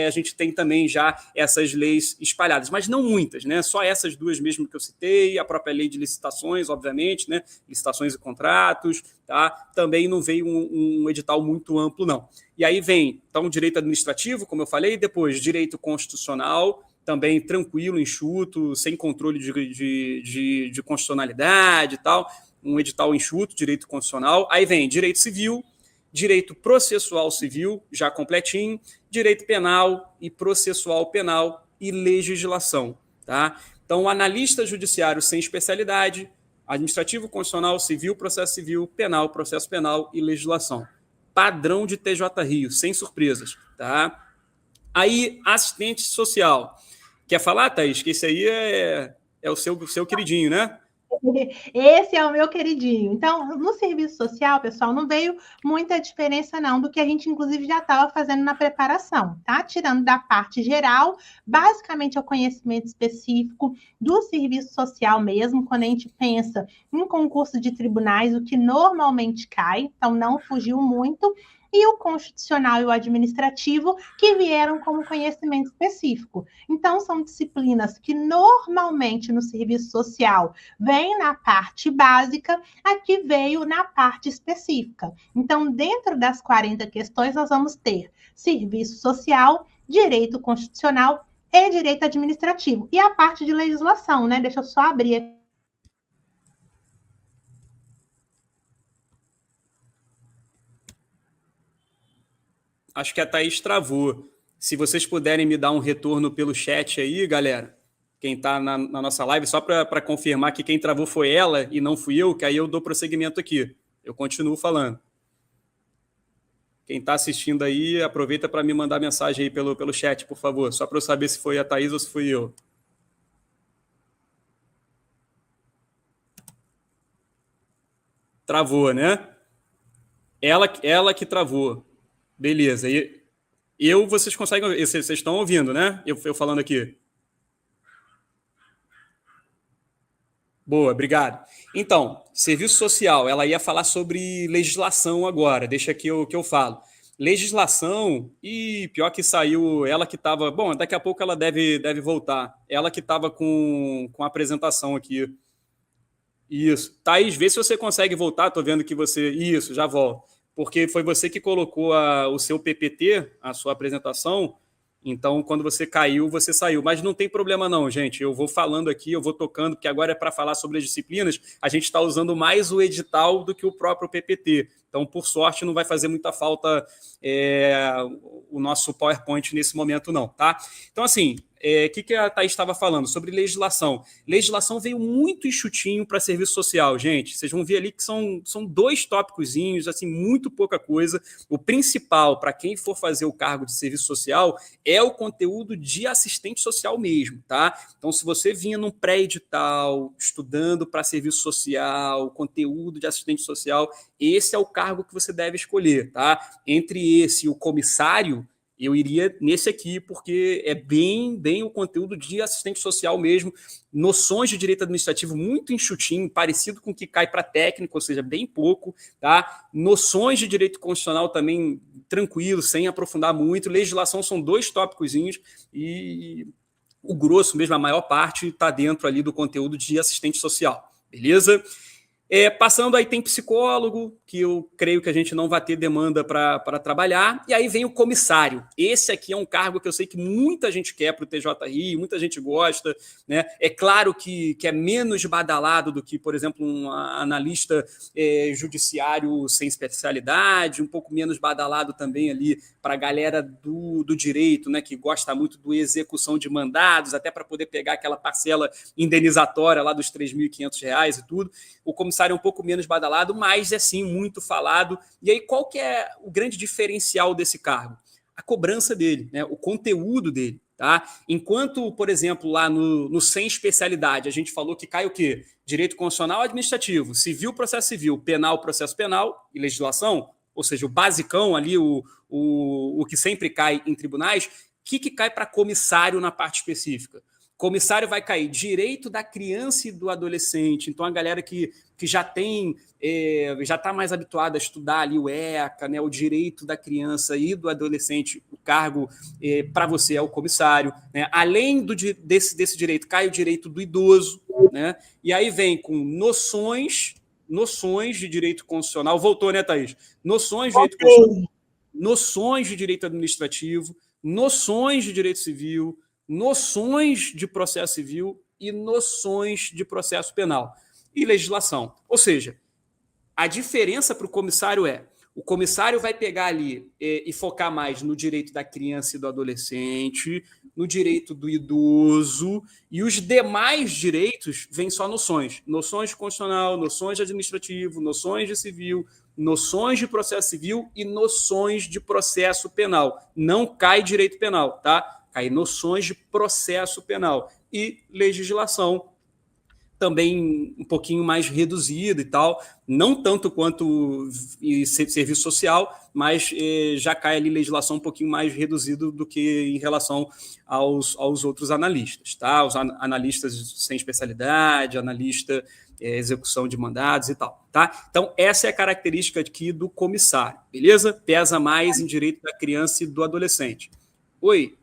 a gente tem também já essas leis espalhadas, mas não muitas, né? Só essas duas mesmo que eu citei, a própria lei de licitações, obviamente, né? Licitações e contratos, tá? Também não veio um edital muito amplo, não. E aí vem, então, direito administrativo, como eu falei, depois direito constitucional, também tranquilo, enxuto, sem controle de constitucionalidade e tal, um edital enxuto, direito constitucional. Aí vem direito civil, direito processual civil, já completinho, direito penal e processual penal e legislação, tá? Então, analista judiciário sem especialidade, administrativo, constitucional, civil, processo civil, penal, processo penal e legislação. Padrão de TJ Rio, sem surpresas, tá? Aí, assistente social. Quer falar, Thaís? Que esse aí é o seu queridinho, né?
Esse é o meu queridinho. Então, no serviço social, pessoal, não veio muita diferença, não, do que a gente, inclusive, já estava fazendo na preparação, tá? Tirando da parte geral, basicamente é o conhecimento específico do serviço social mesmo, quando a gente pensa em concurso de tribunais, o que normalmente cai, então não fugiu muito, e o constitucional e o administrativo, que vieram como conhecimento específico. Então, são disciplinas que normalmente no serviço social vem na parte básica, aqui veio na parte específica. Então, dentro das 40 questões, nós vamos ter serviço social, direito constitucional e direito administrativo. E a parte de legislação, né? Deixa eu só abrir aqui.
Acho que a Thaís travou. Se vocês puderem me dar um retorno pelo chat aí, galera, quem está na nossa live, só para confirmar que quem travou foi ela e não fui eu, que aí eu dou prosseguimento aqui. Eu continuo falando. Quem está assistindo aí, aproveita para me mandar mensagem aí pelo chat, por favor, só para eu saber se foi a Thaís ou se fui eu. Travou, né? Ela que travou. Beleza. Vocês conseguem. Vocês estão ouvindo, né? Eu falando aqui. Boa, obrigado. Então, serviço social, ela ia falar sobre legislação agora, deixa aqui o que eu falo. Legislação, e pior que saiu, ela que estava. Bom, daqui a pouco ela deve voltar. Ela que estava com a apresentação aqui. Isso. Thaís, vê se você consegue voltar. Estou vendo que você. Isso, já volto. Porque foi você que colocou o seu PPT, a sua apresentação. Então, quando você caiu, você saiu. Mas não tem problema, não, gente. Eu vou falando aqui, eu vou tocando, porque agora é para falar sobre as disciplinas. A gente está usando mais o edital do que o próprio PPT. Então, por sorte, não vai fazer muita falta o nosso PowerPoint nesse momento, não, tá? Então, assim, que a Thaís estava falando? Sobre legislação. Legislação veio muito enxutinho para serviço social, gente. Vocês vão ver ali que são 2 tópicozinhos, assim, muito pouca coisa. O principal, para quem for fazer o cargo de serviço social, é o conteúdo de assistente social mesmo, tá? Então, se você vinha num pré-edital, estudando para serviço social, conteúdo de assistente social, esse é o cargo que você deve escolher, tá? Entre esse e o comissário, eu iria nesse aqui, porque é bem o conteúdo de assistente social mesmo, noções de direito administrativo muito enxutinho, parecido com o que cai para técnico, ou seja, bem pouco, tá? Noções de direito constitucional também tranquilo, sem aprofundar muito. Legislação são 2 tópicozinhos e o grosso mesmo, a maior parte, está dentro ali do conteúdo de assistente social, beleza? Passando aí tem psicólogo, que eu creio que a gente não vai ter demanda para trabalhar, e aí vem o comissário. Esse aqui é um cargo que eu sei que muita gente quer para o TJRI, muita gente gosta, né? É claro que é menos badalado do que, por exemplo, um analista judiciário sem especialidade, um pouco menos badalado também ali para a galera do direito, né? Que gosta muito do execução de mandados, até para poder pegar aquela parcela indenizatória lá dos R$3.500 e tudo. O comissário é um pouco menos badalado, mas é sim muito falado. E aí, qual que é o grande diferencial desse cargo? A cobrança dele, né? O conteúdo dele. Tá? Enquanto, por exemplo, lá no sem especialidade, a gente falou que cai o quê? Direito constitucional administrativo, civil, processo civil, penal, processo penal e legislação, ou seja, o basicão ali, o que sempre cai em tribunais, o que cai para comissário na parte específica? Comissário vai cair direito da criança e do adolescente. Então, a galera que já tem, já está mais habituada a estudar ali o ECA, né, o direito da criança e do adolescente, o cargo para você é o comissário. Né? Além desse direito, cai o direito do idoso. Né? E aí vem com noções de direito constitucional. Voltou, né, Thaís? Noções de direito constitucional, noções de direito administrativo, noções de direito civil, noções de processo civil e noções de processo penal e legislação. Ou seja, a diferença para o comissário o comissário vai pegar ali e focar mais no direito da criança e do adolescente, no direito do idoso, e os demais direitos vêm só noções. Noções de constitucional, noções de administrativo, noções de civil, noções de processo civil e noções de processo penal. Não cai direito penal, tá? Cai noções de processo penal e legislação também um pouquinho mais reduzida e tal, não tanto quanto serviço social, mas já cai ali legislação um pouquinho mais reduzido do que em relação aos outros analistas, tá? Os analistas sem especialidade, analista execução de mandados e tal, tá? Então, essa é a característica aqui do comissário, beleza? Pesa mais em direito da criança e do adolescente. Oi?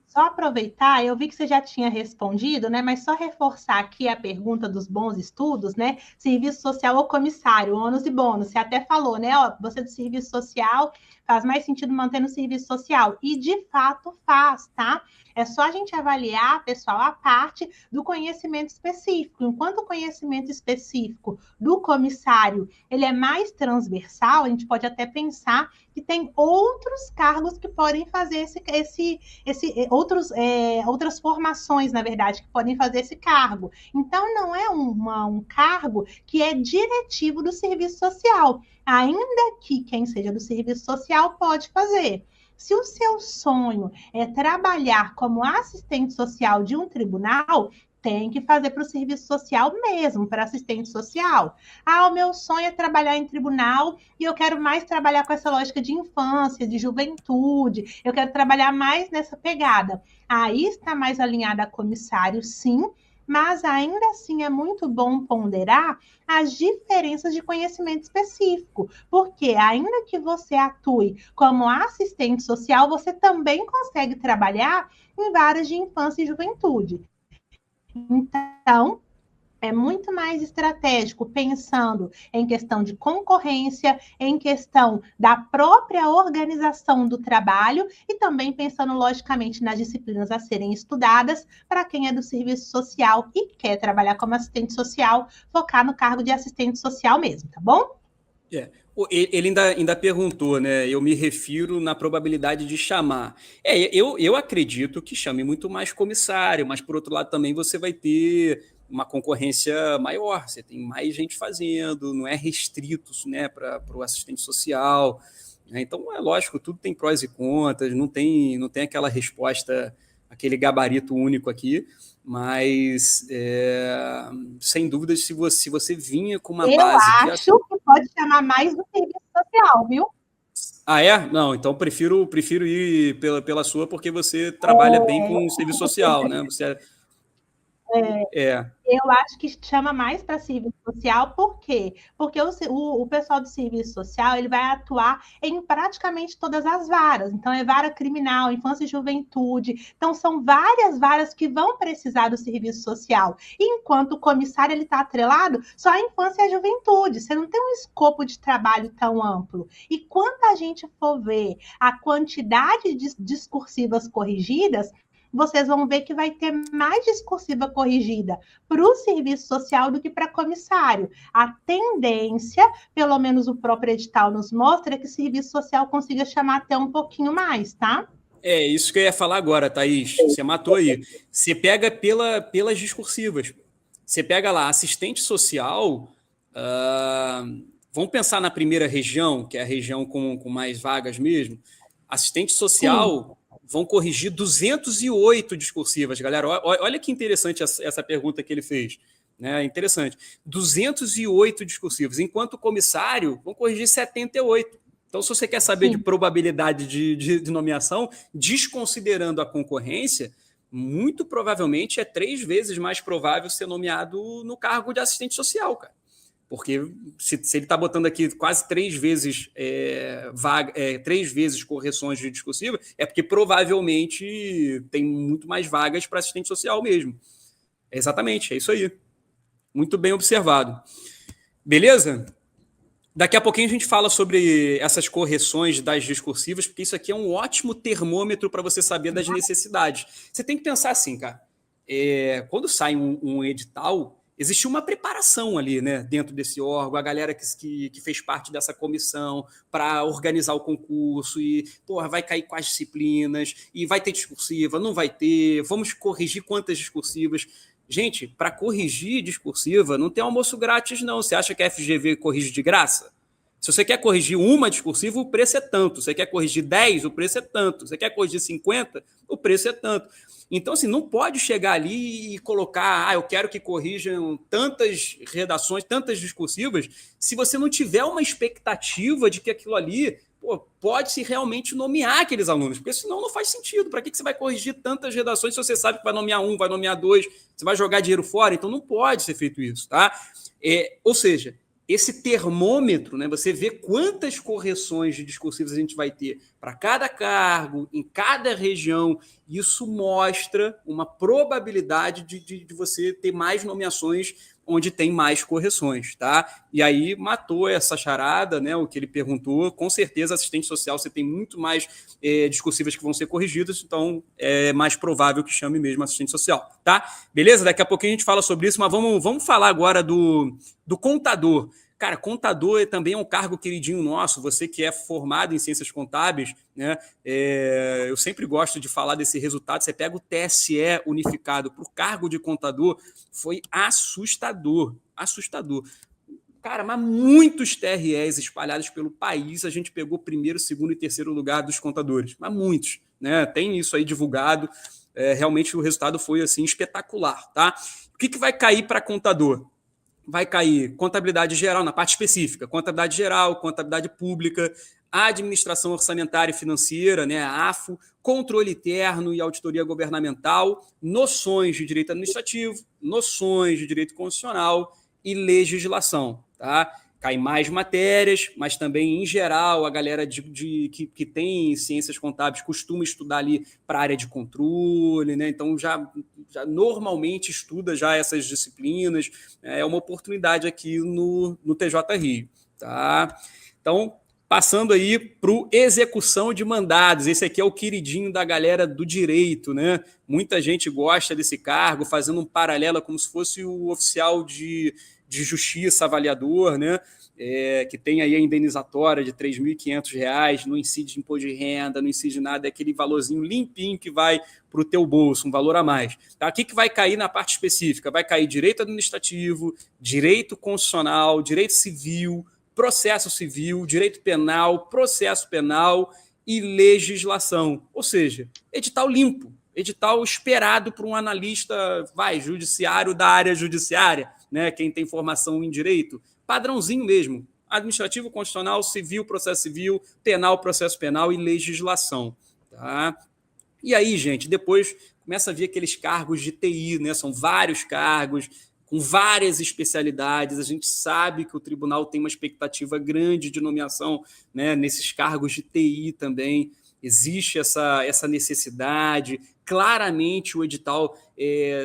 Só aproveitar, eu vi que você já tinha respondido, né? Mas só reforçar aqui a pergunta dos bons estudos, né? Serviço social ou comissário, ônus e bônus. Você até falou, né? Ó, você do serviço social faz mais sentido manter no serviço social. E de fato faz, tá? É só a gente avaliar, pessoal, a parte do conhecimento específico. Enquanto o conhecimento específico do comissário ele é mais transversal, a gente pode até pensar que tem outros cargos que podem fazer outras formações, na verdade, que podem fazer esse cargo. Então, não é um cargo que é diretivo do serviço social, ainda que quem seja do serviço social pode fazer. Se o seu sonho é trabalhar como assistente social de um tribunal, tem que fazer para o serviço social mesmo, para assistente social. Ah, o meu sonho é trabalhar em tribunal e eu quero mais trabalhar com essa lógica de infância, de juventude, eu quero trabalhar mais nessa pegada. Aí está mais alinhada a comissário, sim, mas ainda assim é muito bom ponderar as diferenças de conhecimento específico, porque ainda que você atue como assistente social, você também consegue trabalhar em várias de infância e juventude. Então, é muito mais estratégico, pensando em questão de concorrência, em questão da própria organização do trabalho e também pensando, logicamente, nas disciplinas a serem estudadas para quem é do serviço social e quer trabalhar como assistente social, focar no cargo de assistente social mesmo, tá bom?
Ele ainda perguntou, né? Eu me refiro na probabilidade de chamar. Eu acredito que chame muito mais comissário, mas por outro lado também você vai ter uma concorrência maior, você tem mais gente fazendo, não é restrito, né, para o assistente social. Né? Então, é lógico, tudo tem prós e contras, não tem aquela resposta, aquele gabarito único aqui, mas sem dúvida, se você vinha com uma
Eu
base de
acho que pode chamar mais do serviço social, viu?
Ah, é? Não, então prefiro ir pela sua, porque você trabalha bem com o serviço social, né? Você é,
Eu acho que chama mais para serviço social, por quê? Porque o pessoal do serviço social ele vai atuar em praticamente todas as varas. Então, é vara criminal, infância e juventude. Então, são várias varas que vão precisar do serviço social. Enquanto o comissário ele está atrelado só à infância e à juventude. Você não tem um escopo de trabalho tão amplo. E quando a gente for ver a quantidade de discursivas corrigidas, vocês vão ver que vai ter mais discursiva corrigida para o serviço social do que para comissário. A tendência, pelo menos o próprio edital nos mostra, é que o serviço social consiga chamar até um pouquinho mais, tá?
isso que eu ia falar agora, Thaís. Você matou aí. Você pega pelas discursivas. Você pega lá, assistente social. Vamos pensar na primeira região, que é a região com mais vagas mesmo. Assistente
Sim.
social vão corrigir 208 discursivas, galera. Olha que interessante essa pergunta que ele fez. Né? Interessante. 208 discursivos, enquanto o comissário vão corrigir 78. Então, se você quer saber de
Sim.
probabilidade de nomeação, desconsiderando a concorrência, muito provavelmente é 3 vezes mais provável ser nomeado no cargo de assistente social, cara. Porque se ele está botando aqui quase 3 vezes 3 vezes correções de discursiva, é porque provavelmente tem muito mais vagas para assistente social mesmo. Exatamente, é isso aí. Muito bem observado. Beleza? Daqui a pouquinho a gente fala sobre essas correções das discursivas, porque isso aqui é um ótimo termômetro para você saber das necessidades. Você tem que pensar assim, cara. Quando sai um edital, existe uma preparação ali, né, dentro desse órgão, a galera que fez parte dessa comissão para organizar o concurso e, porra, vai cair quais disciplinas, e vai ter discursiva, não vai ter, vamos corrigir quantas discursivas. Gente, para corrigir discursiva, não tem almoço grátis, não. Você acha que a FGV corrige de graça? Se você quer corrigir uma discursiva, o preço é tanto. Se você quer corrigir 10, o preço é tanto. Se você quer corrigir 50, o preço é tanto. Então, assim, não pode chegar ali e colocar, eu quero que corrijam tantas redações, tantas discursivas, se você não tiver uma expectativa de que aquilo ali pode-se realmente nomear aqueles alunos, porque senão não faz sentido. Para que você vai corrigir tantas redações se você sabe que vai nomear um, vai nomear dois, você vai jogar dinheiro fora? Então não pode ser feito isso, tá? Ou seja, esse termômetro, né, você vê quantas correções de discursivos a gente vai ter para cada cargo, em cada região, isso mostra uma probabilidade de você ter mais nomeações onde tem mais correções, tá? E aí matou essa charada, né? O que ele perguntou, com certeza assistente social você tem muito mais discursivas que vão ser corrigidas, então é mais provável que chame mesmo assistente social, tá? Beleza? Daqui a pouquinho a gente fala sobre isso, mas vamos falar agora do contador. Cara, contador também é um cargo queridinho nosso, você que é formado em ciências contábeis, né? Eu sempre gosto de falar desse resultado. Você pega o TSE unificado para o cargo de contador, foi assustador. Cara, mas muitos TREs espalhados pelo país, a gente pegou primeiro, segundo e terceiro lugar dos contadores, mas muitos, né? Tem isso aí divulgado. Realmente o resultado foi assim espetacular, tá? O que vai cair para contador? Vai cair contabilidade geral, na parte específica, contabilidade geral, contabilidade pública, administração orçamentária e financeira, né, a AFO, controle interno e auditoria governamental, noções de direito administrativo, noções de direito constitucional e legislação, tá? Cai mais matérias, mas também, em geral, a galera que tem ciências contábeis costuma estudar ali para a área de controle, né? Então já normalmente estuda já essas disciplinas. É uma oportunidade aqui no TJ Rio, tá? Então, passando aí para o execução de mandados. Esse aqui é o queridinho da galera do direito, né? Muita gente gosta desse cargo, fazendo um paralelo como se fosse o oficial de justiça avaliador, né? Que tem aí a indenizatória de R$ 3.500, não incide imposto de renda, não incide nada, é aquele valorzinho limpinho que vai para o teu bolso, um valor a mais. Tá? O que vai cair na parte específica? Vai cair direito administrativo, direito constitucional, direito civil, processo civil, direito penal, processo penal e legislação. Ou seja, edital limpo, edital esperado por um analista judiciário da área judiciária, né? Quem tem formação em direito, padrãozinho mesmo, administrativo, constitucional, civil, processo civil, penal, processo penal e legislação. Tá? E aí, gente, depois começa a vir aqueles cargos de TI, né? São vários cargos, com várias especialidades. A gente sabe que o tribunal tem uma expectativa grande de nomeação, né, nesses cargos de TI também. Existe essa necessidade. Claramente o edital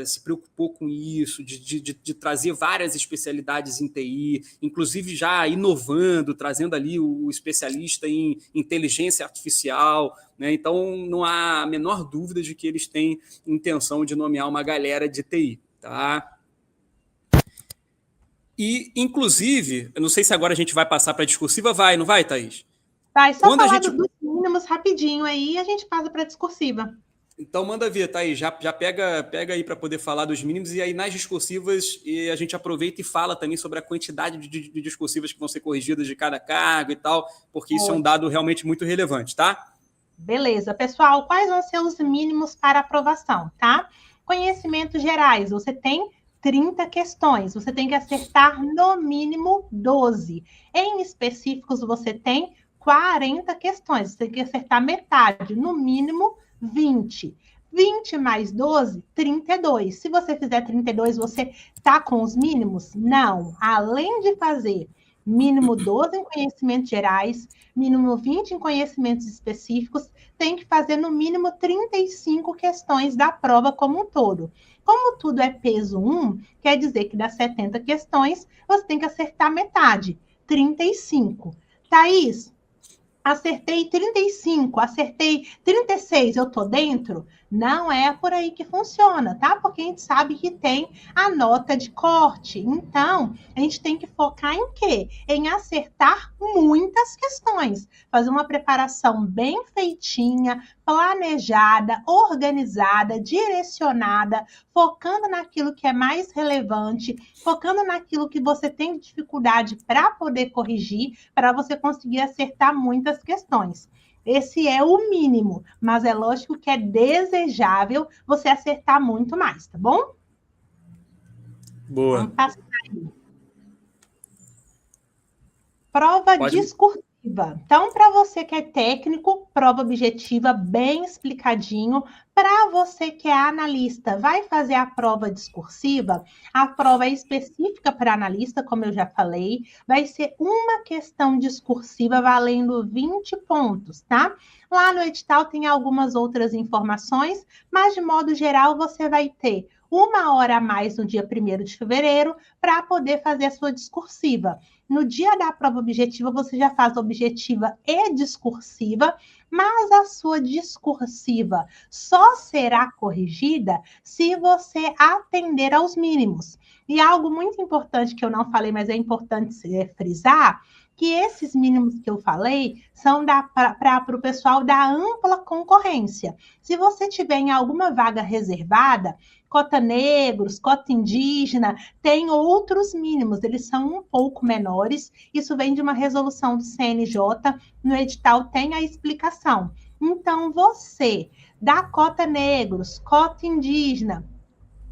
se preocupou com isso, de trazer várias especialidades em TI, inclusive já inovando, trazendo ali o especialista em inteligência artificial, né? Então não há a menor dúvida de que eles têm intenção de nomear uma galera de TI. Tá? E, inclusive, eu não sei se agora a gente vai passar para a discursiva, não vai, Thaís?
Vai, só falar dos mínimos rapidinho aí e a gente passa para a discursiva.
Então, manda ver, Thaís, já pega aí para poder falar dos mínimos e aí nas discursivas a gente aproveita e fala também sobre a quantidade de discursivas que vão ser corrigidas de cada cargo e tal, porque isso é um dado realmente muito relevante, tá?
Beleza, pessoal, quais vão ser os mínimos para aprovação, tá? Conhecimentos gerais, você tem 30 questões, você tem que acertar no mínimo 12. Em específicos, você tem 40 questões, você tem que acertar metade, no mínimo 20. 20 mais 12, 32. Se você fizer 32, você tá com os mínimos? Não. Além de fazer mínimo 12 em conhecimentos gerais, mínimo 20 em conhecimentos específicos, tem que fazer no mínimo 35 questões da prova como um todo. Como tudo é peso 1, quer dizer que das 70 questões, você tem que acertar metade, 35. Thaís, acertei 35, acertei 36, eu tô dentro? Não é por aí que funciona, tá? Porque a gente sabe que tem a nota de corte. Então, a gente tem que focar em quê? Em acertar muitas questões. Fazer uma preparação bem feitinha, planejada, organizada, direcionada, focando naquilo que é mais relevante, focando naquilo que você tem dificuldade para poder corrigir, para você conseguir acertar muitas questões. Esse é o mínimo, mas é lógico que é desejável você acertar muito mais, tá bom?
Boa.
Vamos passar aí. Prova discursiva. Então, para você que é técnico, prova objetiva bem explicadinho. Para você que é analista, vai fazer a prova discursiva. A prova é específica para analista, como eu já falei. Vai ser uma questão discursiva valendo 20 pontos, tá? Lá no edital tem algumas outras informações, mas de modo geral você vai ter 1 hora a mais no dia 1º de fevereiro para poder fazer a sua discursiva. No dia da prova objetiva, você já faz objetiva e discursiva, mas a sua discursiva só será corrigida se você atender aos mínimos. E algo muito importante que eu não falei, mas é importante frisar, que esses mínimos que eu falei são para o pessoal da ampla concorrência. Se você tiver em alguma vaga reservada, cota negros, cota indígena, tem outros mínimos, eles são um pouco menores. Isso vem de uma resolução do CNJ, no edital tem a explicação. Então, você da cota negros, cota indígena,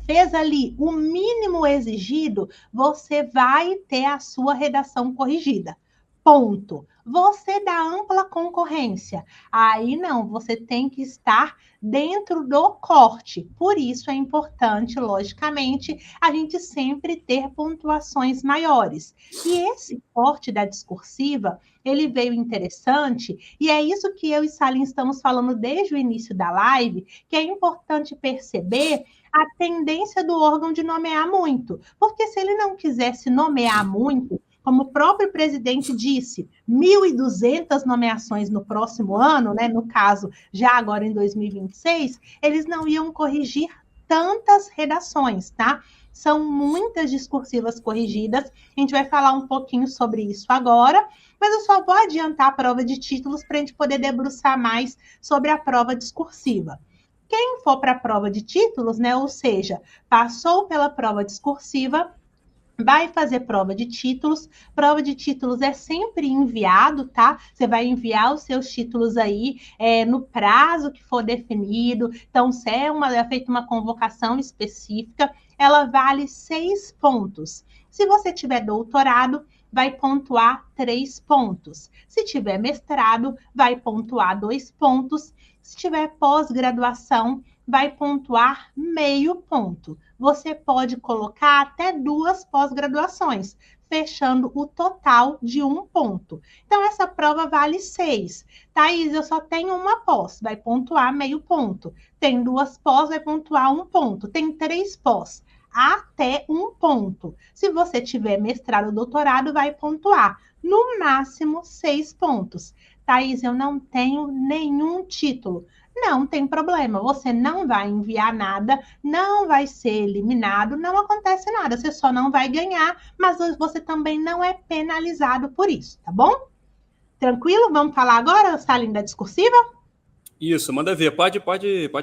fez ali o mínimo exigido, você vai ter a sua redação corrigida. Ponto. Você dá ampla concorrência. Aí não, você tem que estar dentro do corte. Por isso é importante, logicamente, a gente sempre ter pontuações maiores. E esse corte da discursiva, ele veio interessante, e é isso que eu e Salim estamos falando desde o início da live, que é importante perceber a tendência do órgão de nomear muito. Porque se ele não quisesse nomear muito, como o próprio presidente disse, 1.200 nomeações no próximo ano, né, no caso, já agora em 2026, eles não iam corrigir tantas redações, tá? São muitas discursivas corrigidas, a gente vai falar um pouquinho sobre isso agora, mas eu só vou adiantar a prova de títulos para a gente poder debruçar mais sobre a prova discursiva. Quem for para a prova de títulos, né, ou seja, passou pela prova discursiva, vai fazer prova de títulos. Prova de títulos é sempre enviado, tá? Você vai enviar os seus títulos aí no prazo que for definido. Então, se é feita uma convocação específica, ela vale 6 pontos. Se você tiver doutorado, vai pontuar 3 pontos. Se tiver mestrado, vai pontuar 2 pontos. Se tiver pós-graduação, vai pontuar meio ponto. Você pode colocar até 2 pós-graduações, fechando o total de 1 ponto. Então, essa prova vale 6. Thaís, eu só tenho uma pós, vai pontuar meio ponto. Tem 2 pós, vai pontuar 1 ponto. Tem 3 pós, até 1 ponto. Se você tiver mestrado ou doutorado, vai pontuar no máximo 6 pontos. Thaís, eu não tenho nenhum título. Não tem problema, você não vai enviar nada, não vai ser eliminado, não acontece nada, você só não vai ganhar, mas você também não é penalizado por isso, tá bom? Tranquilo? Vamos falar agora, Salim, da discursiva?
Isso, manda ver. Pode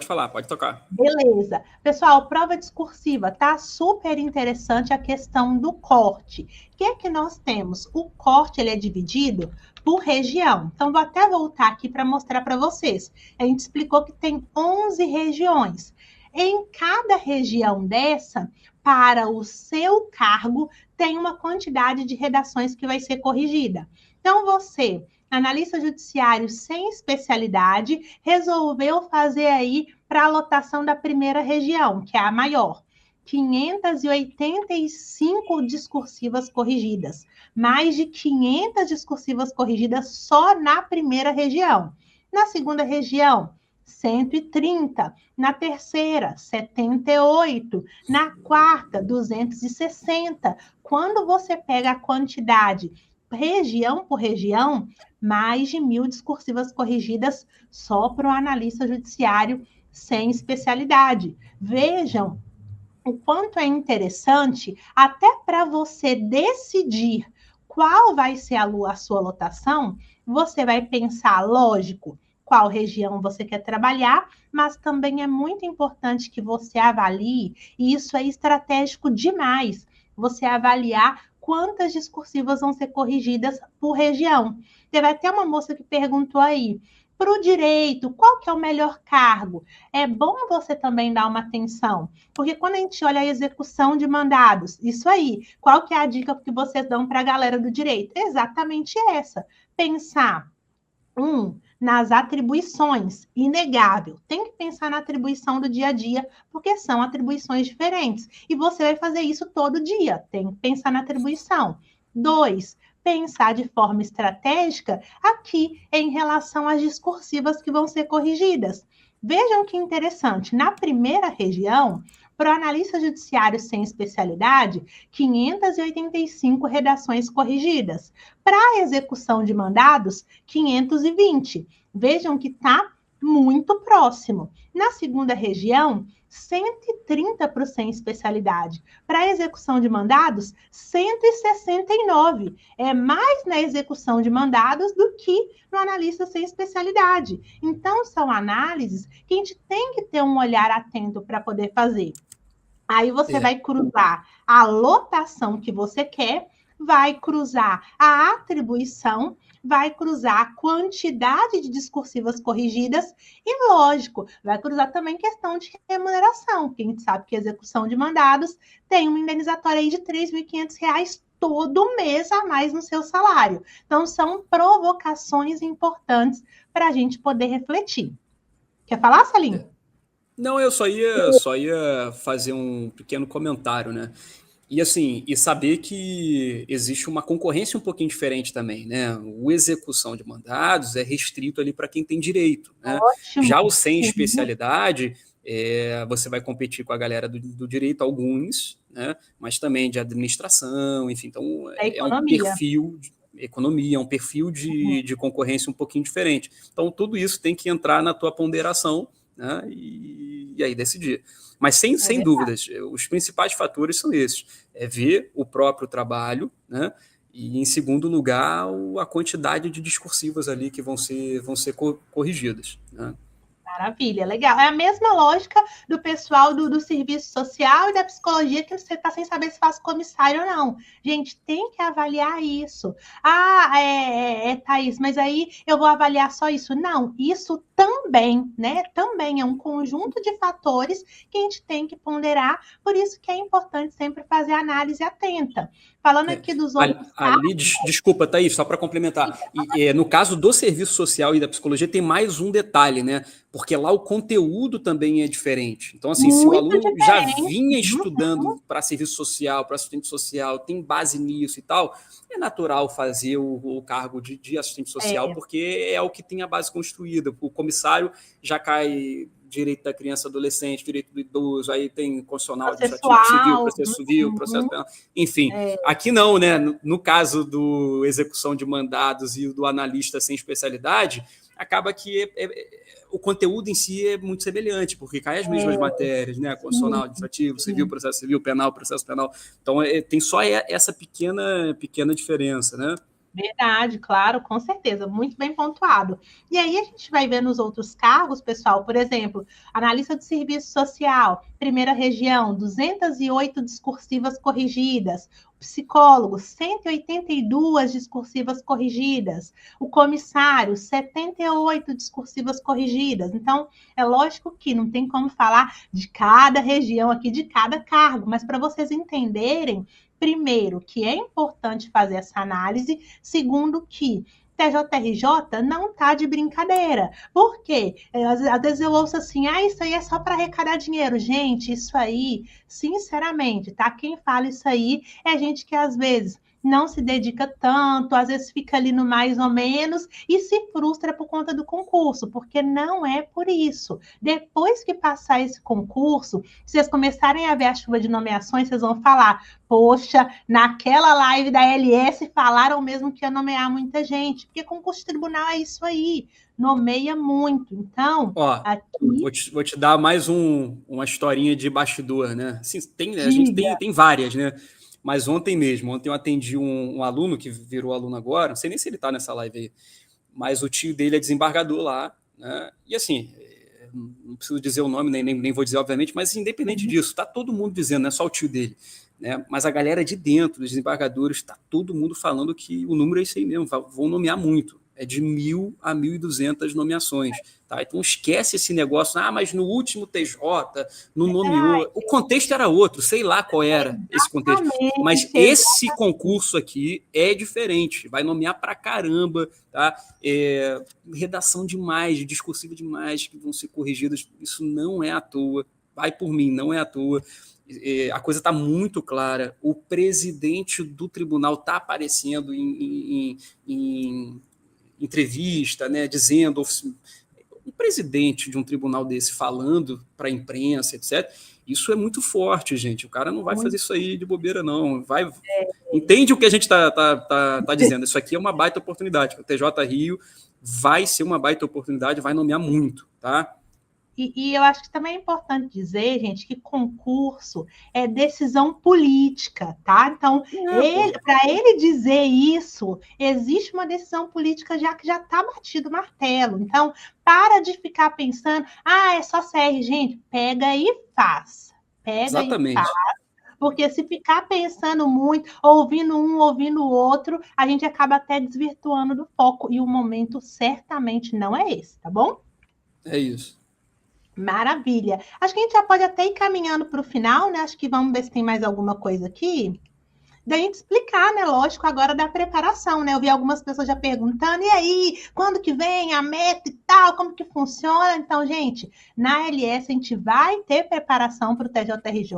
falar, pode tocar.
Beleza. Pessoal, prova discursiva, tá? Super interessante a questão do corte. O que é que nós temos? O corte, ele é dividido por região. Então, vou até voltar aqui para mostrar para vocês. A gente explicou que tem 11 regiões. Em cada região dessa, para o seu cargo, tem uma quantidade de redações que vai ser corrigida. Então, você, analista judiciário sem especialidade, resolveu fazer aí para a lotação da primeira região, que é a maior. 585 discursivas corrigidas. Mais de 500 discursivas corrigidas só na primeira região. Na segunda região, 130. Na terceira, 78. Na quarta, 260. Quando você pega a quantidade região por região, mais de 1.000 discursivas corrigidas só para o analista judiciário sem especialidade. Vejam o quanto é interessante, até para você decidir qual vai ser a sua lotação, você vai pensar, lógico, qual região você quer trabalhar, mas também é muito importante que você avalie, e isso é estratégico demais, você avaliar quantas discursivas vão ser corrigidas por região. Teve até uma moça que perguntou aí, para o direito, qual que é o melhor cargo? É bom você também dar uma atenção, porque quando a gente olha a execução de mandados, isso aí, qual que é a dica que vocês dão para a galera do direito? Exatamente essa, pensar, nas atribuições, inegável. Tem que pensar na atribuição do dia a dia, porque são atribuições diferentes. E você vai fazer isso todo dia. Tem que pensar na atribuição. 2, pensar de forma estratégica aqui em relação às discursivas que vão ser corrigidas. Vejam que interessante. Na primeira região, para o analista judiciário sem especialidade, 585 redações corrigidas. Para a execução de mandados, 520. Vejam que está muito próximo. Na segunda região, 130 sem especialidade. Para a execução de mandados, 169. É mais na execução de mandados do que no analista sem especialidade. Então, são análises que a gente tem que ter um olhar atento para poder fazer. Aí você vai cruzar a lotação que você quer, vai cruzar a atribuição, vai cruzar a quantidade de discursivas corrigidas e, lógico, vai cruzar também questão de remuneração, porque a gente sabe que a execução de mandados tem uma indenizatória aí de R$ 3.500 todo mês a mais no seu salário. Então, são provocações importantes para a gente poder refletir. Quer falar, Salim?
Não, eu só ia fazer um pequeno comentário, né? E assim, e saber que existe uma concorrência um pouquinho diferente também, né? O execução de mandados é restrito ali para quem tem direito, né?
Ótimo.
Já o sem especialidade, você vai competir com a galera do direito, alguns, né? Mas também de administração, enfim. Então, é um perfil de economia, é um perfil de concorrência um pouquinho diferente. Então, tudo isso tem que entrar na tua ponderação, né? E aí decidir. Mas sem dúvidas, os principais fatores são esses. É ver o próprio trabalho, né? E, em segundo lugar, a quantidade de discursivas ali que vão ser corrigidas, né?
Maravilha, legal. É a mesma lógica do pessoal do serviço social e da psicologia, que você está sem saber se faz comissário ou não. Gente, tem que avaliar isso. Thaís, mas aí eu vou avaliar só isso. Não, isso também, né? Também é um conjunto de fatores que a gente tem que ponderar, por isso que é importante sempre fazer análise atenta. Falando aqui dos outros
casos... Desculpa, Thaís, só para complementar. No caso do serviço social e da psicologia, tem mais um detalhe, né? Porque lá o conteúdo também é diferente. Então, assim, se o aluno já vinha estudando para serviço social, para assistente social, tem base nisso e tal, é natural fazer o cargo de assistente social, porque é o que tem a base construída. O comissário já cai direito da criança e adolescente, direito do idoso, aí tem constitucional, administrativo, civil, processo civil, processo penal, enfim. Aqui não, né? No caso do execução de mandados e do analista sem especialidade, acaba que o conteúdo em si é muito semelhante, porque cai as mesmas matérias, né? Constitucional, administrativo, civil, processo civil, penal, processo penal. Então, tem só essa pequena diferença, né?
Verdade, claro, com certeza, muito bem pontuado. E aí a gente vai ver nos outros cargos, pessoal, por exemplo, analista de serviço social, primeira região, 208 discursivas corrigidas, o psicólogo, 182 discursivas corrigidas, o comissário, 78 discursivas corrigidas. Então, é lógico que não tem como falar de cada região aqui, de cada cargo, mas para vocês entenderem, primeiro, que é importante fazer essa análise. Segundo, que TJRJ não está de brincadeira. Por quê? Às vezes eu ouço assim, isso aí é só para arrecadar dinheiro. Gente, isso aí, sinceramente, tá? Quem fala isso aí é gente que às vezes não se dedica tanto, às vezes fica ali no mais ou menos e se frustra por conta do concurso, porque não é por isso. Depois que passar esse concurso, se vocês começarem a ver a chuva de nomeações, vocês vão falar, poxa, naquela live da LS falaram mesmo que ia nomear muita gente, porque concurso de tribunal é isso aí, nomeia muito. Então,
aqui... vou te dar mais uma historinha de bastidor, né? Assim, a gente tem várias, né? Mas ontem eu atendi um aluno que virou aluno agora, não sei nem se ele está nessa live aí, mas o tio dele é desembargador lá, né? E assim, não preciso dizer o nome, nem vou dizer, obviamente, mas independente disso, está todo mundo dizendo, não é só o tio dele, né? Mas a galera de dentro, dos desembargadores, está todo mundo falando que o número é isso aí mesmo, vão nomear muito. É de 1.000 a 1.200 nomeações. Tá? Então esquece esse negócio, mas no último TJ não nomeou. O contexto era outro, sei lá qual era esse contexto. Mas esse concurso aqui é diferente, vai nomear pra caramba, tá? Redação demais, discursiva demais, que vão ser corrigidas. Isso não é à toa, vai por mim, não é à toa. A coisa está muito clara. O presidente do tribunal está aparecendo em entrevista, né, dizendo, um presidente de um tribunal desse falando para a imprensa, etc., isso é muito forte, gente. O cara não vai fazer isso aí de bobeira, não. Entende o que a gente tá dizendo. Isso aqui é uma baita oportunidade. O TJ Rio vai ser uma baita oportunidade, vai nomear muito, tá?
E eu acho que também é importante dizer, gente, que concurso é decisão política, tá? Então, para ele dizer isso, existe uma decisão política já que já está batido o martelo. Então, para de ficar pensando, é só CR, gente, pega e faz. Pega e faz.
Exatamente.
Porque se ficar pensando muito, ouvindo um, ouvindo o outro, a gente acaba até desvirtuando do foco. E o momento certamente não é esse, tá bom?
É isso.
Maravilha. Acho que a gente já pode até ir caminhando para o final, né? Acho que vamos ver se tem mais alguma coisa aqui. Da gente explicar, né? Lógico, agora da preparação, né? Eu vi algumas pessoas já perguntando, e aí, quando que vem a meta e tal, como que funciona? Então, gente, na LS a gente vai ter preparação para o TJRJ.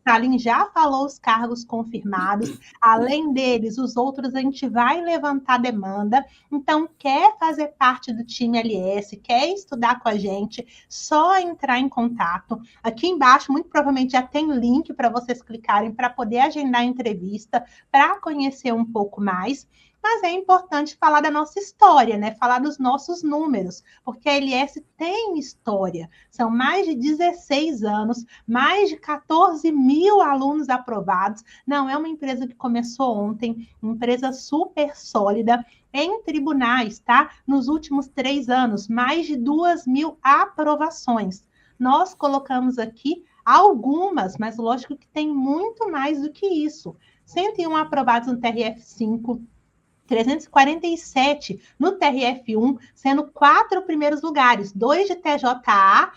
Salim já falou os cargos confirmados. Além deles, os outros a gente vai levantar demanda. Então, quer fazer parte do time LS, quer estudar com a gente, só entrar em contato. Aqui embaixo, muito provavelmente já tem link para vocês clicarem para poder agendar a entrevista, para conhecer um pouco mais. Mas é importante falar da nossa história, né? Falar dos nossos números, porque a LS tem história. São mais de 16 anos, mais de 14 mil alunos aprovados. Não é uma empresa que começou ontem, uma empresa super sólida em tribunais, tá? Nos últimos 3 anos, mais de 2 mil aprovações. Nós colocamos aqui algumas, mas lógico que tem muito mais do que isso. 101 aprovados no TRF5, 347 no TRF1, sendo 4 primeiros lugares, 2 de TJA,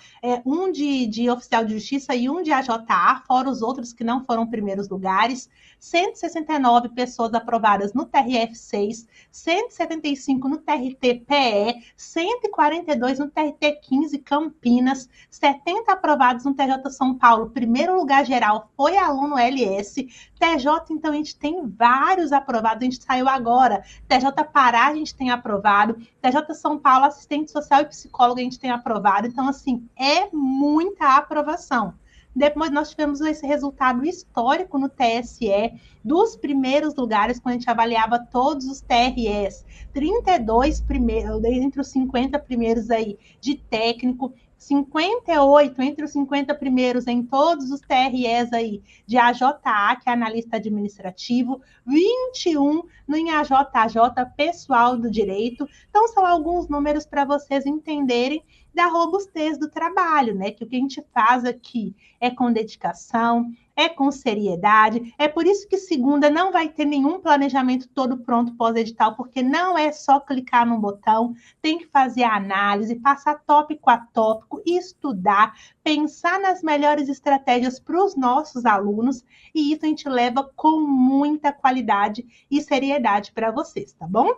um de oficial de justiça e um de AJA, fora os outros que não foram primeiros lugares, 169 pessoas aprovadas no TRF6, 175 no TRT-PE, 142 no TRT-15 Campinas, 70 aprovados no TJ São Paulo, primeiro lugar geral foi aluno LS, TJ, então a gente tem vários aprovados, a gente saiu agora, TJ Pará a gente tem aprovado, TJ São Paulo, assistente social e psicólogo a gente tem aprovado, então assim, é muita aprovação. Depois nós tivemos esse resultado histórico no TSE, dos primeiros lugares, quando a gente avaliava todos os TREs, 32 primeiros, entre os 50 primeiros aí de técnico, 58 entre os 50 primeiros em todos os TREs aí de AJA, que é analista administrativo, 21 no em AJJ, pessoal do direito. Então, são alguns números para vocês entenderem da robustez do trabalho, né? Que o que a gente faz aqui é com dedicação, é com seriedade. É por isso que segunda não vai ter nenhum planejamento todo pronto pós-edital, porque não é só clicar num botão, tem que fazer a análise, passar tópico a tópico, estudar, pensar nas melhores estratégias para os nossos alunos, e isso a gente leva com muita qualidade e seriedade para vocês, tá bom?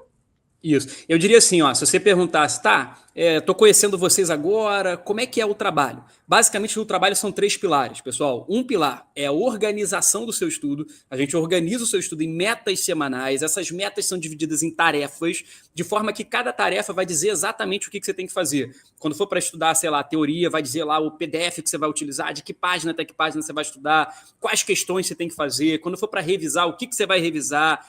Isso. Eu diria assim, ó, se você perguntasse, tô conhecendo vocês agora, como é que é o trabalho? Basicamente, o trabalho são 3 pilares, pessoal. Um pilar é a organização do seu estudo. A gente organiza o seu estudo em metas semanais. Essas metas são divididas em tarefas, de forma que cada tarefa vai dizer exatamente o que você tem que fazer. Quando for para estudar, sei lá, teoria, vai dizer lá o PDF que você vai utilizar, de que página até que página você vai estudar, quais questões você tem que fazer. Quando for para revisar, o que você vai revisar,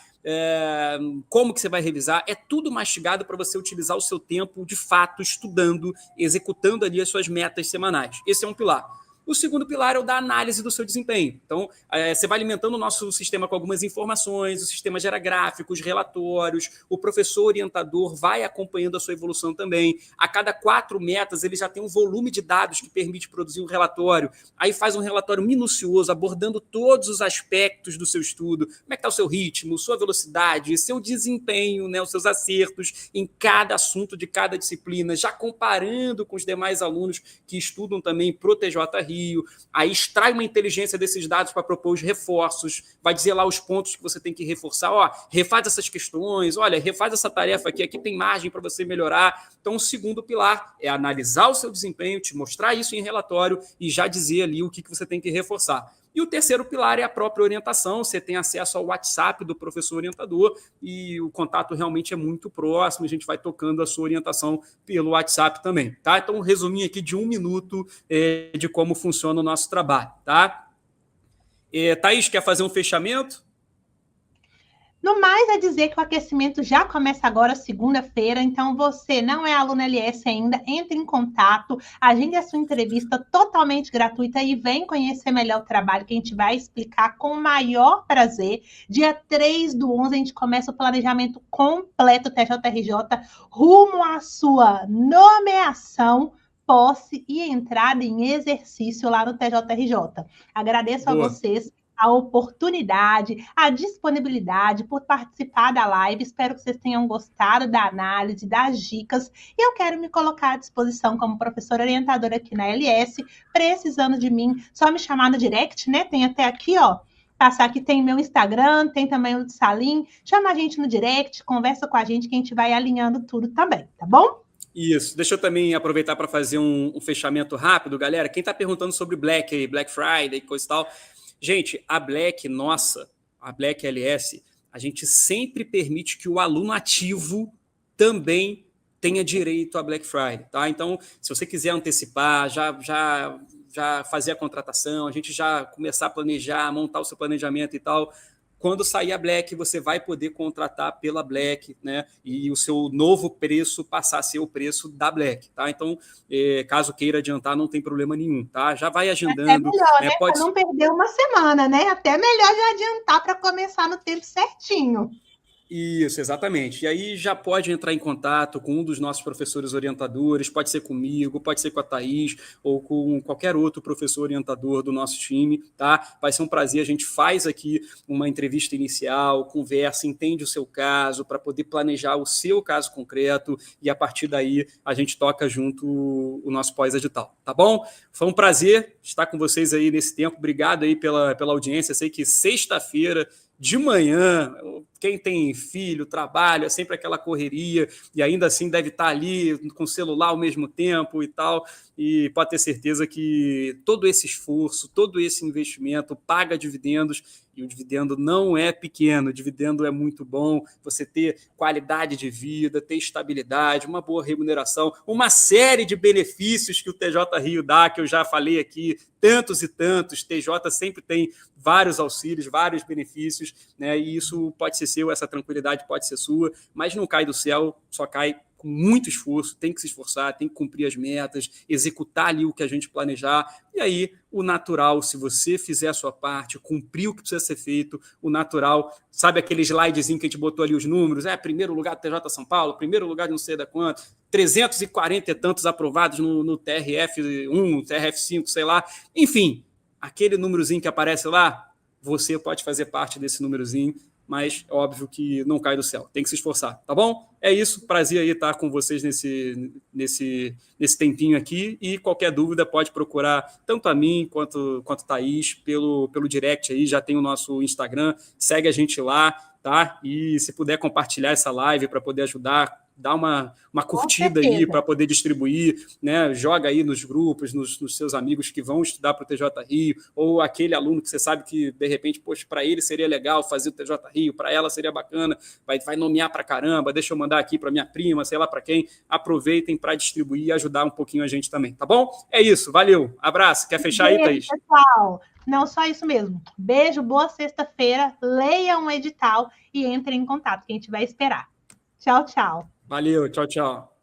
como que você vai revisar, é tudo mastigado para você utilizar o seu tempo de fato estudando, executando ali as suas metas semanais. Esse é um pilar. O segundo pilar é o da análise do seu desempenho. Então, você vai alimentando o nosso sistema com algumas informações, o sistema gera gráficos, relatórios, o professor orientador vai acompanhando a sua evolução também. A cada 4 metas, ele já tem um volume de dados que permite produzir um relatório. Aí faz um relatório minucioso, abordando todos os aspectos do seu estudo. Como é que está o seu ritmo, sua velocidade, seu desempenho, né, os seus acertos em cada assunto de cada disciplina, já comparando com os demais alunos que estudam também pro TJ Rio, aí extrai uma inteligência desses dados para propor os reforços, vai dizer lá os pontos que você tem que reforçar, refaz essas questões, olha, refaz essa tarefa aqui tem margem para você melhorar. Então, o segundo pilar é analisar o seu desempenho, te mostrar isso em relatório e já dizer ali o que você tem que reforçar. E o terceiro pilar é a própria orientação. Você tem acesso ao WhatsApp do professor orientador e o contato realmente é muito próximo. A gente vai tocando a sua orientação pelo WhatsApp também, tá? Então, um resuminho aqui de 1 minuto de como funciona o nosso trabalho, tá? Thaís, quer fazer um fechamento?
No mais, é dizer que o aquecimento já começa agora, segunda-feira, então você não é aluno LS ainda, entre em contato, agende a sua entrevista totalmente gratuita e vem conhecer melhor o trabalho que a gente vai explicar com o maior prazer. Dia 3/11, a gente começa o planejamento completo TJRJ rumo à sua nomeação, posse e entrada em exercício lá no TJRJ. Agradeço a vocês a oportunidade, a disponibilidade por participar da live. Espero que vocês tenham gostado da análise, das dicas. E eu quero me colocar à disposição como professora orientadora aqui na LS, precisando de mim, só me chamar no direct, né? Tem até aqui, ó. Passar aqui, tem meu Instagram, tem também o de Salim. Chama a gente no direct, conversa com a gente que a gente vai alinhando tudo também, tá bom?
Isso. Deixa eu também aproveitar para fazer um fechamento rápido, galera. Quem está perguntando sobre Black Friday, coisa e tal, gente, a Black nossa, a Black LS, a gente sempre permite que o aluno ativo também tenha direito a Black Friday, tá? Então, se você quiser antecipar, já fazer a contratação, a gente já começar a planejar, montar o seu planejamento e tal, quando sair a Black, você vai poder contratar pela Black, né? E o seu novo preço passar a ser o preço da Black, tá? Então, caso queira adiantar, não tem problema nenhum, tá? Já vai agendando.
É melhor, né? Para não perder uma semana, né? Até melhor já adiantar para começar no tempo certinho.
Isso, exatamente. E aí já pode entrar em contato com um dos nossos professores orientadores, pode ser comigo, pode ser com a Thaís ou com qualquer outro professor orientador do nosso time, tá? Vai ser um prazer, a gente faz aqui uma entrevista inicial, conversa, entende o seu caso, para poder planejar o seu caso concreto e a partir daí a gente toca junto o nosso pós-edital, tá bom? Foi um prazer estar com vocês aí nesse tempo, obrigado aí pela audiência, sei que sexta-feira de manhã, quem tem filho, trabalho, é sempre aquela correria, e ainda assim deve estar ali com o celular ao mesmo tempo e tal, e pode ter certeza que todo esse esforço, todo esse investimento paga dividendos, e o dividendo não é pequeno, o dividendo é muito bom, você ter qualidade de vida, ter estabilidade, uma boa remuneração, uma série de benefícios que o TJ Rio dá, que eu já falei aqui, tantos e tantos, TJ sempre tem vários auxílios, vários benefícios, né? E isso pode ser seu, essa tranquilidade pode ser sua, mas não cai do céu, só cai com muito esforço, tem que se esforçar, tem que cumprir as metas, executar ali o que a gente planejar, e aí o natural, se você fizer a sua parte, cumprir o que precisa ser feito, o natural, sabe aquele slidezinho que a gente botou ali os números, primeiro lugar do TJ São Paulo, primeiro lugar de não sei da quanto, 340 e tantos aprovados no TRF1, TRF5, sei lá, enfim, aquele númerozinho que aparece lá, você pode fazer parte desse númerozinho, mas é óbvio que não cai do céu, tem que se esforçar, tá bom? É isso, prazer aí estar com vocês nesse tempinho aqui, e qualquer dúvida pode procurar tanto a mim quanto a Thaís pelo direct aí, já tem o nosso Instagram, segue a gente lá, tá? E se puder compartilhar essa live para poder ajudar, dá uma curtida aí para poder distribuir, né? Joga aí nos grupos, nos seus amigos que vão estudar para o TJ Rio, ou aquele aluno que você sabe que, de repente, poxa, para ele seria legal fazer o TJ Rio, para ela seria bacana, vai nomear para caramba, deixa eu mandar aqui para minha prima, sei lá para quem, aproveitem para distribuir e ajudar um pouquinho a gente também, tá bom? É isso, valeu, abraço, quer fechar aí, Thaís?
Pessoal, não só isso mesmo, beijo, boa sexta-feira, leiam o edital e entrem em contato, que a gente vai esperar. Tchau, tchau.
Valeu, tchau, tchau.